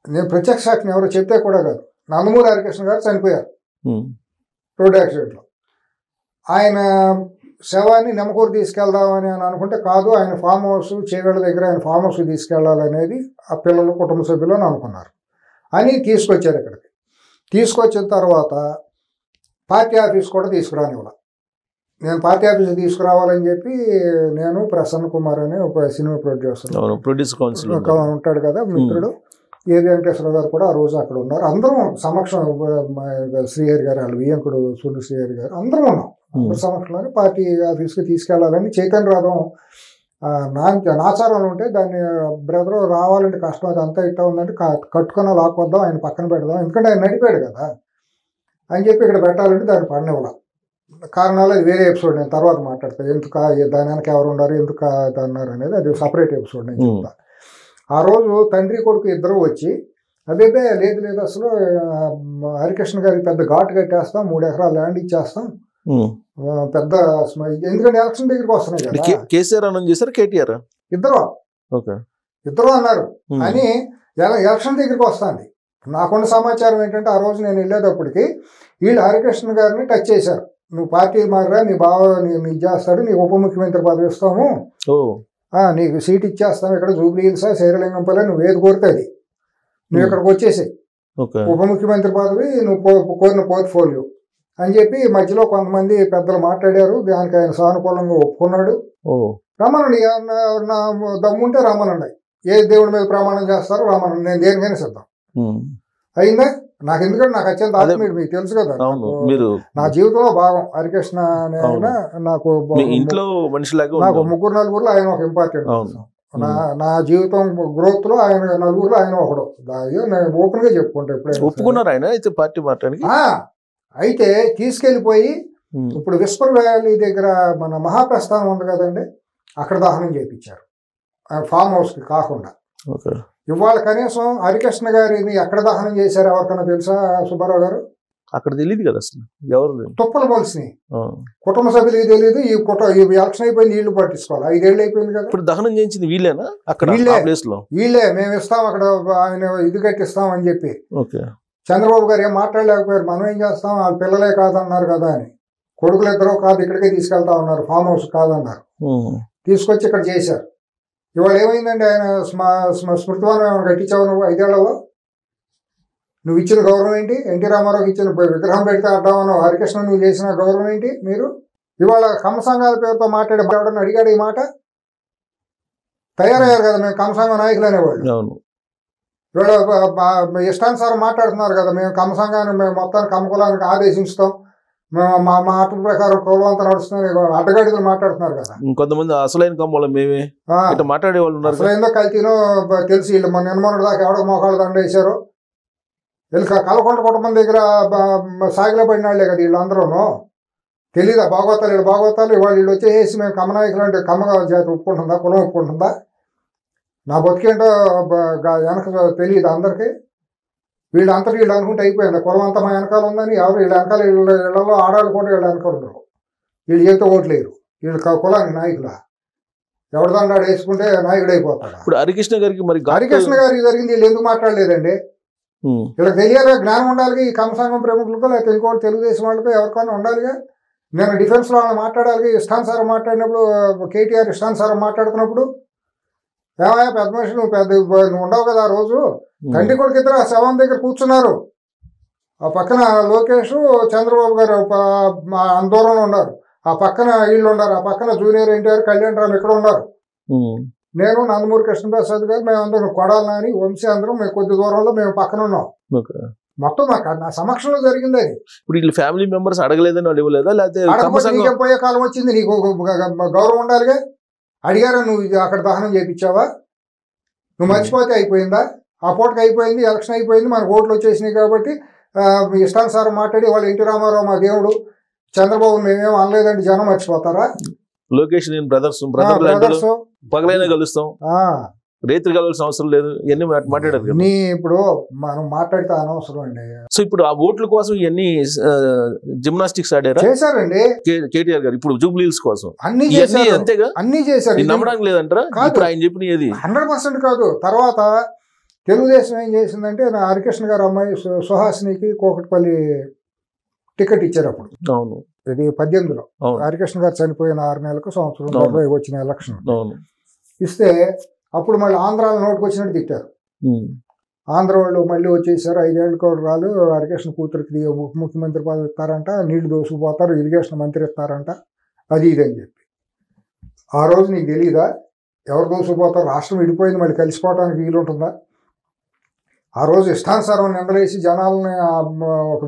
నేను ప్రత్యక్ష సాక్షిని ఎవరో చెప్తే కూడా కాదు. నందమూరి హరికృష్ణ గారు చనిపోయారు రోడ్ యాక్సిడెంట్లో. ఆయన శవాన్ని నెమకూరు తీసుకెళ్దామని అని అనుకుంటే కాదు, ఆయన ఫామ్ హౌస్ చేవేళ్ళ దగ్గర ఆయన ఫామ్ హౌస్ తీసుకెళ్లాలనేది ఆ పిల్లలు కుటుంబ సభ్యులు అని అనుకున్నారు. అని తీసుకొచ్చారు ఇక్కడికి. తీసుకొచ్చిన తర్వాత పార్టీ ఆఫీస్ కూడా తీసుకురానివ్వాలి. నేను పార్టీ ఆఫీస్ తీసుకురావాలని చెప్పి నేను ప్రసన్న కుమార్ అని ఒక సినిమా ప్రొడ్యూసర్ ఉంటాడు కదా మిత్రుడు, ఏ వెంకటేశ్వర గారు కూడా ఆ రోజు అక్కడ ఉన్నారు. అందరం సమక్షం, శ్రీహరి గారు, వాళ్ళు వియ్యంకుడు సూర్య శ్రీహరి గారు, అందరం ఉన్నాం. అందరి సమక్షంలోనే పార్టీ ఆఫీస్కి తీసుకెళ్లాలని చైతన్య రథం నాచారం ఉంటే దాన్ని బ్రదర్ రావాలంటే కష్టం, అది అంతా ఇట్టా ఉందంటే కట్టుకున్న లాక్కొద్దాం, ఆయన పక్కన పెడదాం, ఎందుకంటే ఆయన నడిపాడు కదా అని చెప్పి ఇక్కడ పెట్టాలంటే దాన్ని పడినివ్వాలి. కారణాలు అది వేరే ఎపిసోడ్, నేను తర్వాత మాట్లాడతాను. ఎందుకు దాని వెనక ఎవరు ఉన్నారు, ఎందుకు అన్నారు అనేది అది సపరేట్ ఎపిసోడ్ నేను చెప్తా. ఆ రోజు తండ్రి కొడుకు ఇద్దరు వచ్చి అదేబే లేదు అసలు హరికృష్ణ గారికి పెద్ద ఘాటు కట్టేస్తాం, 3 ఎకరాలు ల్యాండ్ ఇచ్చేస్తాం, పెద్ద ఎందుకంటే ఎలక్షన్ దగ్గరికి వస్తున్నాయి కదా. కేసీఆర్ అనౌన్స్ చేశారు, కేటీఆర్ ఇద్దరు అన్నారు అని ఎలక్షన్ దగ్గరికి వస్తుంది. నాకున్న సమాచారం ఏంటంటే ఆ రోజు నేను వెళ్ళేటప్పటికి వీళ్ళు హరికృష్ణ గారిని టచ్ చేశారు. నువ్వు పార్టీ మారా, నీ బావ నీకు చేస్తాడు, నీకు ఉప ముఖ్యమంత్రి పదవి ఇస్తాము, నీకు సీట్ ఇచ్చేస్తాం, ఇక్కడ జూబ్లీ హిల్స్ శ్రీరంగంపల్లి, నువ్వు ఏది కోరితే అది, నువ్వు ఇక్కడికి వచ్చేసి ఉప ముఖ్యమంత్రి పదవి నువ్వు కోరిన పోర్ట్ఫోలియో అని చెప్పి మధ్యలో కొంతమంది పెద్దలు మాట్లాడారు. దానికి ఆయన సానుకూలంగా ఒప్పుకున్నాడు. రమ్మనండి, నా దమ్ముంటే రమ్మనండి, ఏ దేవుడి మీద ప్రమాణం చేస్తారో రమ్మనండి, నేను దేనికైనా సిద్ధం. అయిందా? నాకు ఎందుకంటే నాకు అత్యంత ఆత్మీయుడు, మీకు తెలుసు కదా, నా జీవితంలో భాగం హరికృష్ణ అనే ఆయన. నాకు నాకు 3-4 ఆయన ఒక ఇంపార్టెంట్. నా జీవితం గ్రోత్ లో ఆయన 4 ఆయన ఒకడు. నేను ఓపెన్ గా చెప్పుకుంటా. ఎప్పుడైనా ఒప్పుకున్నారు ఆయన అయితే పార్టీ మాట్లాడానికి. అయితే తీసుకెళ్లిపోయి ఇప్పుడు విస్పర్ వ్యాలీ దగ్గర మన మహాప్రస్థానం ఉంది కదండి, అక్కడ దహనం చేయించారు, ఫామ్ హౌస్ కి కాకుండా. ఇవాళ కనీసం హరికృష్ణ గారిని ఎక్కడ దహనం చేశారు ఎవరికైనా తెలుసా సుబ్బారావు గారు? అక్కడ తెలియదు కదా అసలు ఎవరు. తుప్పలు మొలిసినాయి, కుటుంబ సభ్యులకి తెలియదు. ఈ ఎలక్షన్ అయిపోయింది, వీళ్ళు పట్టించుకోవాలి. 5 ఏళ్ళు అయిపోయింది కదా. ఇప్పుడు దహనం చేయించింది వీళ్ళేనా? అక్కడ వీళ్ళే, మేము ఇస్తాం అక్కడ, ఆయన ఇది కట్టిస్తాం అని చెప్పి. చంద్రబాబు గారు ఏం మాట్లాడలేకపోయారు. మనం ఏం చేస్తాం, వాళ్ళ పిల్లలే కాదన్నారు కదా అని. కొడుకులు ఇద్దరు కాదు, ఇక్కడికే తీసుకెళ్తా ఉన్నారు, ఫామ్ హౌస్ కాదన్నారు. తీసుకొచ్చి ఇక్కడ చేశారు. ఇవాళ ఏమైందండి, ఆయన స్మృతివనం ఏమైనా కట్టించావు నువ్వు 5 ఏళ్లలో? నువ్వు ఇచ్చిన గౌరవం ఏంటి? ఎన్టీ రామారావుకి ఇచ్చిన విగ్రహం పెడితే అడ్డామన్నావు, హరికృష్ణ నువ్వు చేసిన గౌరవం ఏంటి? మీరు ఇవాళ కమ్మ సంఘాల పేరుతో మాట్లాడే అడిగాడు ఈ మాట. తయారయ్యారు కదా మేము కమ్మ సంఘం నాయకులు అనేవాళ్ళు. ఇవాళ ఇష్టానుసారం మాట్లాడుతున్నారు కదా, మేము కమ్మ సంఘాన్ని మేము మొత్తానికి కమ్మ కులానికి ఆదేశిస్తాం, మా మాట ప్రకారం కులం అంతా నడుస్తుంది, అడ్డగాడిదలు మాట్లాడుతున్నారు కదా. కొంతమంది అసలైన కమ్మలు మేమే మాట్లాడే వాళ్ళు ఉన్నారు. అసలైందో కల్తీనో తెలిసి వీళ్ళు మన నిర్మాణం దాకా ఎవడో మోకాళ్ళు దండ వేశారు. వీళ్ళు కలకొండ కుటుంబం దగ్గర సాగిలో పడిన వాళ్ళే కదా వీళ్ళందరూను. తెలీదా భాగవతాలు? వీళ్ళు భాగవతాలు వీళ్ళు వచ్చేసి మేము కమ్మనాయకులు అంటే కమ్మగా జాతి ఒప్పుకుంటుందా, కులం ఒప్పుకుంటుందా? నా బతికేంటో వెనక తెలియదు అందరికీ. వీళ్ళు అనుకుంటే అయిపోయింది, కులం అంతా మా వెనకాల ఉందని. ఎవరు వీళ్ళ వెనకాల, ఇళ్లలో ఆడాళ్ళు కూడా వీళ్ళ వెనకాల ఉండరు. వీళ్ళు చేస్తే ఓట్లేరు, వీళ్ళు కులానికి నాయకుల. ఎవరిదండాడు వేసుకుంటే నాయకుడు అయిపోతాడు. ఇప్పుడు హరికృష్ణ గారికి మరి హరికృష్ణ గారికి జరిగింది వీళ్ళు ఎందుకు మాట్లాడలేదండి? వీళ్ళకి తెలియాలి, జ్ఞానం ఉండాలిగా. ఈ కమసంఘం ప్రముఖులకు లేకపోతే ఇంకోటి తెలుగుదేశం వాళ్ళకు ఎవరికైనా ఉండాలిగా. నేను డిఫెన్స్లో వాళ్ళని మాట్లాడాలి. ఇష్టానుసారం మాట్లాడినప్పుడు, కేటీఆర్ ఇష్టానుసారం మాట్లాడుతున్నప్పుడు, ఏమయ్యా పెద్ద మనిషి నువ్వు ఉండవు కదా ఆ రోజు. తండ్రి కొడుకు ఇద్దరు ఆ శవం దగ్గర కూర్చున్నారు. ఆ పక్కన లోకేష్, చంద్రబాబు గారు దూరంలో ఉన్నారు. ఆ పక్కన వీళ్ళు ఉన్నారు. ఆ పక్కన జూనియర్ ఎన్టీఆర్, కళ్యాణ్ రామ్ ఇక్కడ ఉన్నారు. నేను, నందమూరి కృష్ణప్రసాద్ గారు, మేమందరం కొడాలి నాని, వంశీ అందరం మేము కొద్ది దూరంలో మేము పక్కన ఉన్నాం. మొత్తం నా సమక్షంలో జరిగింది అది. ఇప్పుడు వీళ్ళు ఫ్యామిలీ మెంబర్స్ అడగలేదని వాళ్ళు ఇవ్వలేదా? లేకపోతే నీకే పోయే కాలం వచ్చింది, నీకు గౌరవం ఉండాలిగా. అడిగారా నువ్వు అక్కడ దహనం చేయించావా? నువ్వు మర్చిపోతే అయిపోయిందా? ఆ పూటకి అయిపోయింది, ఎలక్షన్ అయిపోయింది, మనకు ఓట్లు వచ్చేసినాయి కాబట్టి ఇష్టానుసారం మాట్లాడి వాళ్ళు ఎన్టీ రామారావు మా దేవుడు, చంద్రబాబు మేమేం అనలేదంటే జనం మర్చిపోతారా? లోకేష్ నేను బ్రదర్స్ పగలైనా కలుస్తాం, రైతులు కలవాల్సిన అవసరం లేదు, ఇవన్నీ మాట్లాడారు. ఇప్పుడు మనం మాట్లాడితే అనవసరం అండి. సో ఇప్పుడు ఆ ఓట్ల కోసం ఇవన్నీ జిమ్నాస్టిక్స్ ఆడారా? చేశారండి కేటీఆర్ గారు. ఇప్పుడు జూబ్లీహిల్స్ కోసం అన్ని చేశారు, అంతేగా, అన్ని చేశారు. నమ్మడానికి లేదంటారా? ఇప్పుడు ఆయన చెప్పినది 100% కాదు. తర్వాత తెలుగుదేశం ఏం చేసిందంటే, నా హరికృష్ణ గారు అమ్మాయి సుహాసినికి కోకట్పల్లి టికెట్ ఇచ్చారు అప్పుడు. అవును, ఇది 18లో. హరికృష్ణ గారు చనిపోయిన 6 నెలలకు సంవత్సరం వచ్చిన ఎలక్షన్ ఇస్తే అప్పుడు మళ్ళీ ఆంధ్రాలో నోటుకు వచ్చినట్టు తిట్టారు. ఆంధ్ర వాళ్ళు మళ్ళీ వచ్చేసారు, 5 ఏళ్ళ కోరాలు హరికృష్ణ కూతురికి ఉప ముఖ్యమంత్రి పదవి ఇస్తారంట, నీళ్లు దోసుకుపోతారు, ఇరిగేషన్ మంత్రి ఇస్తారంట, అది ఇది అని చెప్పి. ఆ రోజు నీకు తెలీదా ఎవరు దోసుకుపోతారు? రాష్ట్రం విడిపోయింది, మళ్ళీ కలిసిపోవడానికి వీలుంటుందా? ఆ రోజు ఇష్టానుసారం నిందలేసి జనాలని ఒక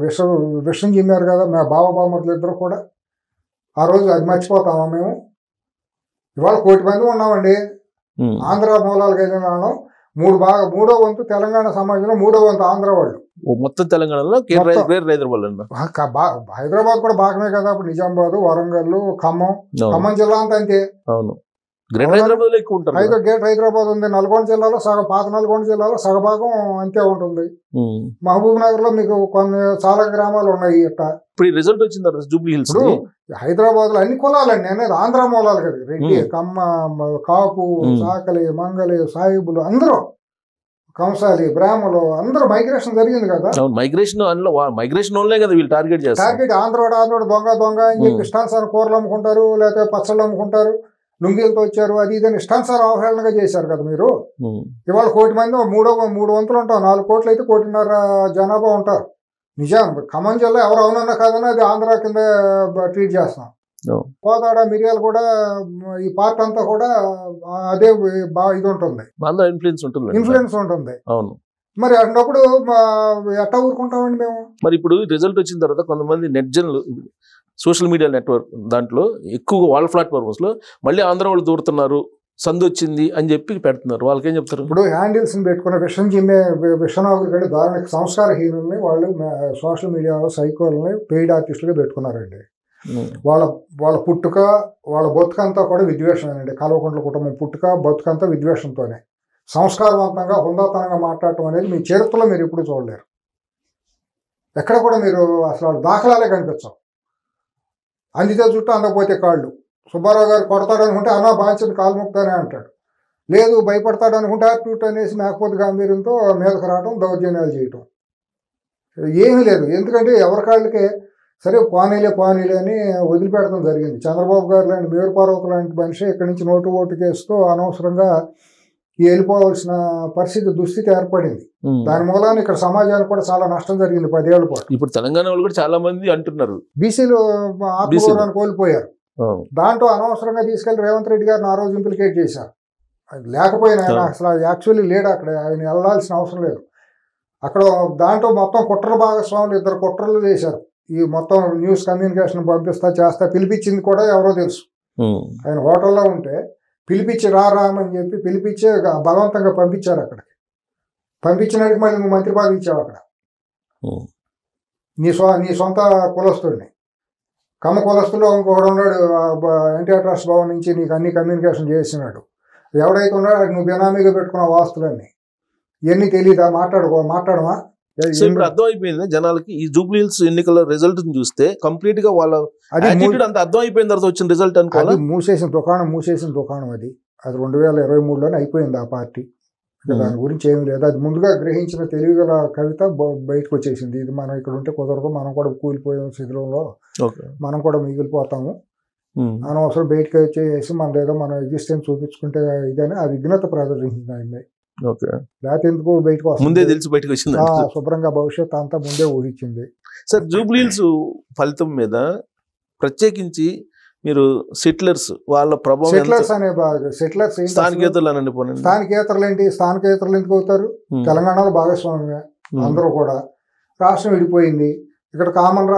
విషం చిమ్మారు కదా మా బావబామర్లు ఇద్దరు కూడా. ఆ రోజు అది మర్చిపోతామా మేము? ఇవాళ 1 కోటి మంది ఉన్నామండి. ఆంధ్ర మూలాలకు వెళ్ళిన వాళ్ళం. మూడో వంతు తెలంగాణ సమాజంలో, 3వ వంతు ఆంధ్ర వాళ్ళు. మొత్తం తెలంగాణలో హైదరాబాద్ కూడా భాగమే కదా. ఇప్పుడు నిజామాబాద్, వరంగల్, ఖమ్మం జిల్లా అంతా అంతే. అవును, గ్రేటర్ హైదరాబాద్ లో ఎక్కువ ఉంటారు. గ్రేటర్ హైదరాబాద్ ఉంది. నల్గొండ జిల్లాలో పాత నల్గొండ జిల్లాలో సగభాగం అంతే ఉంటుంది. మహబూబ్ నగర్ లో మీకు కొన్ని చాలా గ్రామాలు ఉన్నాయి. ఇప్పుడు రిజల్ట్ వచ్చిన తర్వాత జూబ్లీహిల్స్ హైదరాబాద్ లో అన్ని కులాలండి అనేది ఆంధ్ర మూలాలు కదా. రెడ్డి, కమ్మ, కాపు, సాకలి, మంగలి, సాయిబులు అందరూ, కంసాలి, బ్రాహ్మలు అందరూ మైగ్రేషన్ జరిగింది కదా. మైగ్రేషన్ వల్లే కదా వీళ్ళు టార్గెట్ ఆంధ్రోడు దొంగ అని చెప్పి ఇష్టానుసారం కూరలు అమ్ముకుంటారు, లేకపోతే పచ్చళ్ళు అమ్ముకుంటారు, లుంగీలతో వచ్చారు, అది ఇదని ఇష్టానుసారం అవహేళనగా చేశారు కదా మీరు. ఇవాళ 1 కోటి మంది, 3 వంతులు ఉంటాం. 4 కోట్లు అయితే 1.5 కోటి జనాభా ఉంటారు. నిజాం ఖమ్మం జిల్లా ఎవరు అవునన్నా కాదన్నా అది ఆంధ్ర కింద ట్రీట్ చేస్తాం. కోదాడ, మిరియాలు కూడా ఈ పార్ట్ అంతా కూడా అదే బాగా ఇది ఉంటుంది, ఇన్ఫ్లుయెన్స్ ఉంటుంది. అవును, మరి అన్నప్పుడు ఎట్టా ఊరుకుంటామండి మేము? మరి ఇప్పుడు రిజల్ట్ వచ్చిన తర్వాత కొంతమంది నెట్జన్లు సోషల్ మీడియా నెట్వర్క్ దాంట్లో ఎక్కువగా వాళ్ళ ప్లాట్ఫామ్స్ లో మళ్ళీ ఆంధ్ర వాళ్ళు దూరుతున్నారు, సందు వచ్చింది అని చెప్పి పెడుతున్నారు. వాళ్ళకేం చెప్తారు? ఇప్పుడు హ్యాండిల్స్ని పెట్టుకున్న విషం జిమ్మే విషనాగులు కంటే దారుణ సంస్కారహీనుల్ని వాళ్ళు సోషల్ మీడియాలో సైకోల్ని పెయిడ్ ఆర్టిస్టులుగా పెట్టుకున్నారండి. వాళ్ళ పుట్టుక, వాళ్ళ బతుకంతా కూడా విద్వేషమేనండి. కల్వకుంట్ల కుటుంబం పుట్టుక, బతుకంతా విద్వేషంతోనే. సంస్కారవంతంగా, హుందాతనంగా మాట్లాడటం అనేది మీ చరిత్రలో మీరు ఎప్పుడు చూడలేరు. ఎక్కడ కూడా మీరు అసలు దాఖలాలే కనిపించవు. అందితే చుట్టూ, అందకపోతే కాళ్ళు. సుబ్బారావు గారు కొడతాడనుకుంటే అన్నా బాధ్యత కాలు ముక్తానే అంటాడు. లేదు భయపడతాడు అనుకుంటే అటు అనేసి మేకపోతే గాంభీర్యంతో మీదకు రావడం, దౌర్జన్యాలు చేయటం, ఏమీ లేదు. ఎందుకంటే ఎవరి కాళ్ళకే సరే పానీలే అని వదిలిపెట్టడం జరిగింది. చంద్రబాబు గారు లాంటి మేరు పర్వతం లాంటి మనిషి ఇక్కడి నుంచి ఓటు కేస్తూ అనవసరంగా వెళ్ళిపోవాల్సిన దుస్థితి ఏర్పడింది. దాని మూలాన ఇక్కడ సమాజానికి కూడా చాలా నష్టం జరిగింది 10 ఏళ్ల పాటు. ఇప్పుడు తెలంగాణ వాళ్ళు కూడా చాలా మంది అంటున్నారు బీసీలు ఆత్మగౌరవాన్ని కోల్పోయారు. దాంట్లో అనవసరంగా తీసుకెళ్లి రేవంత్ రెడ్డి గారిని ఆ రోజు ఇంప్లికేట్ చేశారు. లేకపోయినా ఆయన అసలు యాక్చువల్లీ లేడు అక్కడ, ఆయన వెళ్ళాల్సిన అవసరం లేదు. అక్కడ దాంట్లో మొత్తం కుట్రల భాగస్వాములు 2 కుట్రలు చేశారు. ఈ మొత్తం న్యూస్ కమ్యూనికేషన్ చేస్తా పిలిపించింది కూడా ఎవరో తెలుసు. ఆయన హోటల్లో ఉంటే పిలిపించి రామని చెప్పి పిలిపించి బలవంతంగా పంపించారు అక్కడికి. పంపించినట్టుకు మళ్ళీ నువ్వు మంత్రి పదవి ఇచ్చావు అక్కడ. నీ సొంత కులస్తుడిని, కమ్మ కులస్తుల్లో ఇంకొకడు ఉన్నాడు ఎన్టీఆర్ ట్రస్ట్ భవన్ నుంచి నీకు అన్ని కమ్యూనికేషన్ చేసినాడు. ఎవడైతే ఉన్నాడో అది నువ్వు బెనామీగా పెట్టుకున్న వాస్తులన్నీ ఇవన్నీ తెలీదా? మాట్లాడమా? ఇప్పుడు అర్థమైపోయింది జనాలకి. ఈ జూబ్లీహిల్స్ ఎన్నికల రిజల్ట్ చూస్తే కంప్లీట్ గా వాళ్ళ అంత అర్థమైపోయిన తర్వాత వచ్చిన రిజల్ట్ అనుకోవాలి. మూసేసిన దుకాణం అది. అది 2023లోనే అయిపోయింది ఆ పార్టీ. దాని గురించి ఏమీ లేదు. అది ముందుగా గ్రహించిన తెలివిగల కవిత బయటకు వచ్చేసింది. ఇది మనం ఇక్కడ ఉంటే కుదరదు, మనం కూడా కూలిపోయాం శిథిలంలో, మనం కూడా మిగిలిపోతాము, అనవసరం బయటకు వచ్చేసి మనదేదో మన ఎగ్జిస్టెన్స్ చూపించుకుంటే ఇదని ఆ విఘ్నత ప్రదర్శించింది ఆయన. లేకపోతే ఎందుకు బయటకు ముందే తెలిసి బయటకు వచ్చింది, శుభ్రంగా భవిష్యత్తు అంతా ముందే ఊహించింది. సార్ జూబ్లీ హిల్స్ ఫలితం మీద ప్రత్యేకించి మీరు సెటిలర్స్ వాళ్ళ ప్రభావం, సెటిలర్స్ అనే సెటిలర్స్ స్థానికేతరులు అనండి, స్థానికేతరులు ఏంటి, స్థానికేతరులు ఎందుకు అవుతారు? తెలంగాణలో భాగస్వామ్యమే అందరూ కూడా. రాష్ట్రం విడిపోయింది, ఇక్కడ కామన్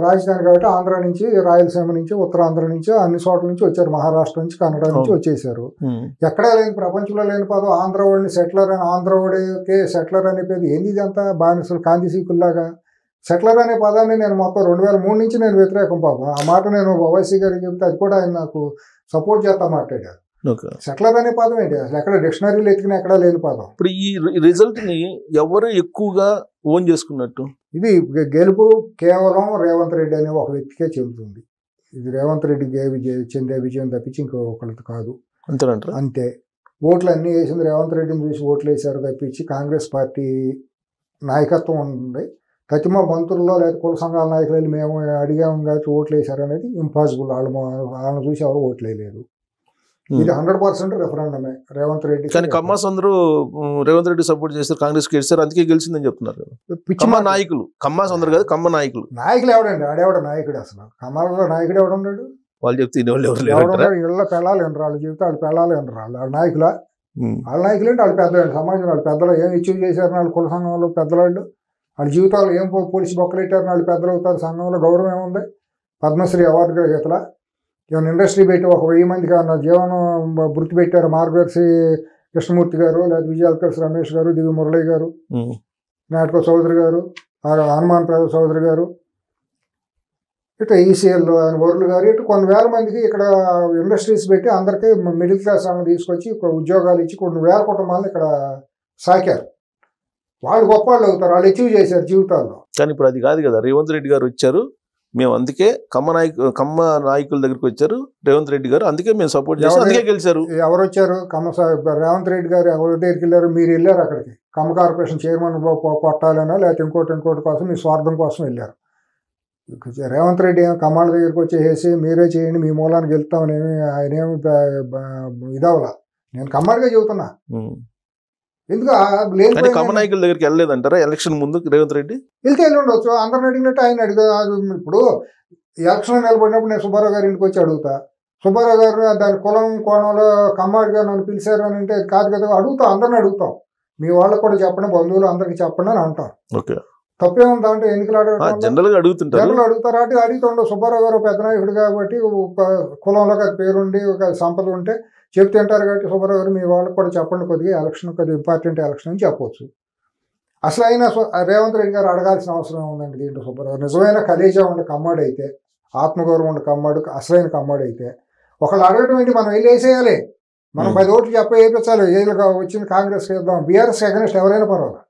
రాజధాని కాబట్టి ఆంధ్ర నుంచి, రాయలసీమ నుంచి, ఉత్తరాంధ్ర నుంచి, అన్ని చోట్ల నుంచి వచ్చారు, మహారాష్ట్ర నుంచి, కన్నడ నుంచి వచ్చేసారు. ఎక్కడా లేని, ప్రపంచంలో లేని పదం ఆంధ్ర వాడిని సెటిలర్ అని, ఆంధ్ర వాడికే సెటిలర్ అనే పేరు ఏంది? ఇదంతా బానిసలు కాంతి సీకుల్లాగా. సెటిలర్ అనే పదాన్ని నేను మొత్తం 2003 నుంచి నేను వ్యతిరేకం పాపం. ఆ మాట నేను ఓవైసీ గారికి చెప్తే అది కూడా ఆయన నాకు సపోర్ట్ చేస్తా మాట్లాడారు. సెటిలర్ అనే పదం ఏంటి అసలు? ఎక్కడ డిక్షనరీలో ఎత్తుకుని ఎక్కడా లేని పదం. ఇప్పుడు ఈ రిజల్ట్ ని ఎవరు ఎక్కువగా ఓన్ చేసుకున్నట్టు? ఇది గెలుపు కేవలం రేవంత్ రెడ్డి అనే ఒక వ్యక్తికే చెందుతుంది. ఇది రేవంత్ రెడ్డికి చెందే విజయం తప్పించి ఇంకొకరికి కాదు. అంతేనంటారా? అంతే. ఓట్లు అన్నీ వేసింది రేవంత్ రెడ్డిని చూసి ఓట్లు వేసారు తప్పించి కాంగ్రెస్ పార్టీ నాయకత్వం ఉంది. ప్రతిమ మంత్రుల్లో లేదా కుల సంఘాల నాయకులు వెళ్ళి మేము అడిగాము కాబట్టి ఓట్లు వేశారు అనేది ఇంపాసిబుల్. వాళ్ళని చూసి ఎవరు ఓట్లు వేయలేదు. ఇది 100% రెఫరెండమే రేవంత్ రెడ్డి. కానీ కమ్మాస్ అందరూ రేవంత్ రెడ్డి సపోర్ట్ చేస్తారు, కాంగ్రెస్ గెలిచారు, అందుకే గెలిచిందని చెప్తున్నారు. కమ్మ నాయకులు, కమ్మాస్ అందరు కాదు, కమ్మ నాయకులు. నాయకులు ఎవడండి? ఆడేవాడు నాయకుడు? అసలు కమ్మాలలో నాయకుడు ఎవడున్నాడు? వాళ్ళు చెప్తే ఇళ్ళ పెళ్ళాలి ఎనరు, వాళ్ళు చెప్తే వాళ్ళు పెళ్ళాలి ఎనరు. వాళ్ళ నాయకులా? వాళ్ళ నాయకులు అంటే వాళ్ళు పెద్దవాళ్ళు, సమాజం వాళ్ళు పెద్దలు ఏం అచీవ్ చేశారు వాళ్ళు కుల సంఘంలో పెద్దవాళ్ళు. వాళ్ళ జీవితాలు ఏం పోలీసు బొక్కలెట్టారు, వాళ్ళు పెద్దలు అవుతారు. సంఘంలో గౌరవం ఏముంది? పద్మశ్రీ అవార్డు గ్రహీతల ఏమైనా ఇండస్ట్రీ పెట్టి 1000 మందికి అన్న జీవనం వృత్తి పెట్టారు. మార్గదర్శి కృష్ణమూర్తి గారు, లేదా విజయాల్కర్స్ రమేష్ గారు, దివి మురళి గారు, నాటక చౌదరి గారు, హనుమాన్ ప్రసాద్ చౌదరి గారు, ఇట్లా ఈసీఎల్ వరులు గారు, ఇటు కొన్ని వేల మందికి ఇక్కడ ఇండస్ట్రీస్ పెట్టి అందరికీ మిడిల్ క్లాస్ వాళ్ళని తీసుకొచ్చి ఉద్యోగాలు ఇచ్చి కొన్ని వేల కుటుంబాలను ఇక్కడ సాకారు. వాళ్ళు గొప్ప వాళ్ళు అవుతారు, వాళ్ళు అచీవ్ చేశారు జీవితాల్లో. కానీ ఇప్పుడు అది కాదు కదా. రేవంత్ రెడ్డి గారు వచ్చారు, మేము అందుకే కమ్మ నాయకుల దగ్గరికి వచ్చారు రేవంత్ రెడ్డి గారు, అందుకే మేము సపోర్ట్ చేస్తాం, అందుకే గెలిచారు. ఎవరు వచ్చారు? రేవంత్ రెడ్డి గారు ఎవరి దగ్గరికి వెళ్ళారు? మీరు వెళ్ళారు అక్కడికి. కమ్మ కార్పొరేషన్ చైర్మన్ కొట్టాలనో లేకపోతే ఇంకోటి కోసం మీ స్వార్థం కోసం వెళ్ళారు. రేవంత్ రెడ్డి ఏమో కమ్మాళ్ళ దగ్గరికి వచ్చేసి మీరే చేయండి, మీ మూలాన్ని గెలుస్తామని ఆయన ఏమి ఇదవలా. నేను కమ్మాడిగా చెబుతున్నా. ఎందుకు కమ్మ నాయకుల దగ్గరికి వెళ్ళలేదంటారా ఎలక్షన్ ముందు రేవంత్ రెడ్డి? వెళ్తే వెళ్ళి ఉండొచ్చు, అందరిని అడిగినట్టు ఆయన అడిగా. ఇప్పుడు ఎలక్షన్ నిలబడినప్పుడు నేను సుబ్బారావు గారి ఇంటికి వచ్చి అడుగుతా, సుబ్బారావు గారు దాని కులం కోణంలో కమ్మాడిగా నన్ను పిలిచారు అని అంటే కాదు కదా, అడుగుతాం, అందరిని అడుగుతాం. మీ వాళ్ళకి కూడా చెప్పండి, బంధువులు అందరికి చెప్పండి అని అంటాం. తప్పేముందా అంటే ఎన్నికలు అడుగుతారు అటు అడుగుతుండవు. సుబ్బారావు గారు పెద్ద నాయకుడు కాబట్టి కులంలో ఒక పేరుండి ఒక సంపద ఉంటే చెప్తే అంటారు కాబట్టి సుబ్బారావు గారు మీ వాళ్ళకి కూడా చెప్పండి, కొద్దిగా ఎలక్షన్ కొద్దిగా ఇంపార్టెంట్ ఎలక్షన్ అని చెప్పవచ్చు. అసలు అయినా రేవంత్ రెడ్డి గారు అడగాల్సిన అవసరం ఉందండి దీంట్లో. సుబ్బారావు నిజమైన కలేజా ఉండే కమ్మాడు అయితే, ఆత్మగౌరవం ఉండే కమ్మాడు, అసలైన కమ్మాడు అయితే ఒకళ్ళు అడగటం ఏంటి? మనం వెళ్ళి వేసేయాలి, మనం 10 ఓట్లు వేయించాలి. ఏళ్ళుగా వచ్చింది కాంగ్రెస్కి వేద్దాం. బీఆర్ఎస్ అగెనిస్ట్ ఎవరైనా పర్వాలా,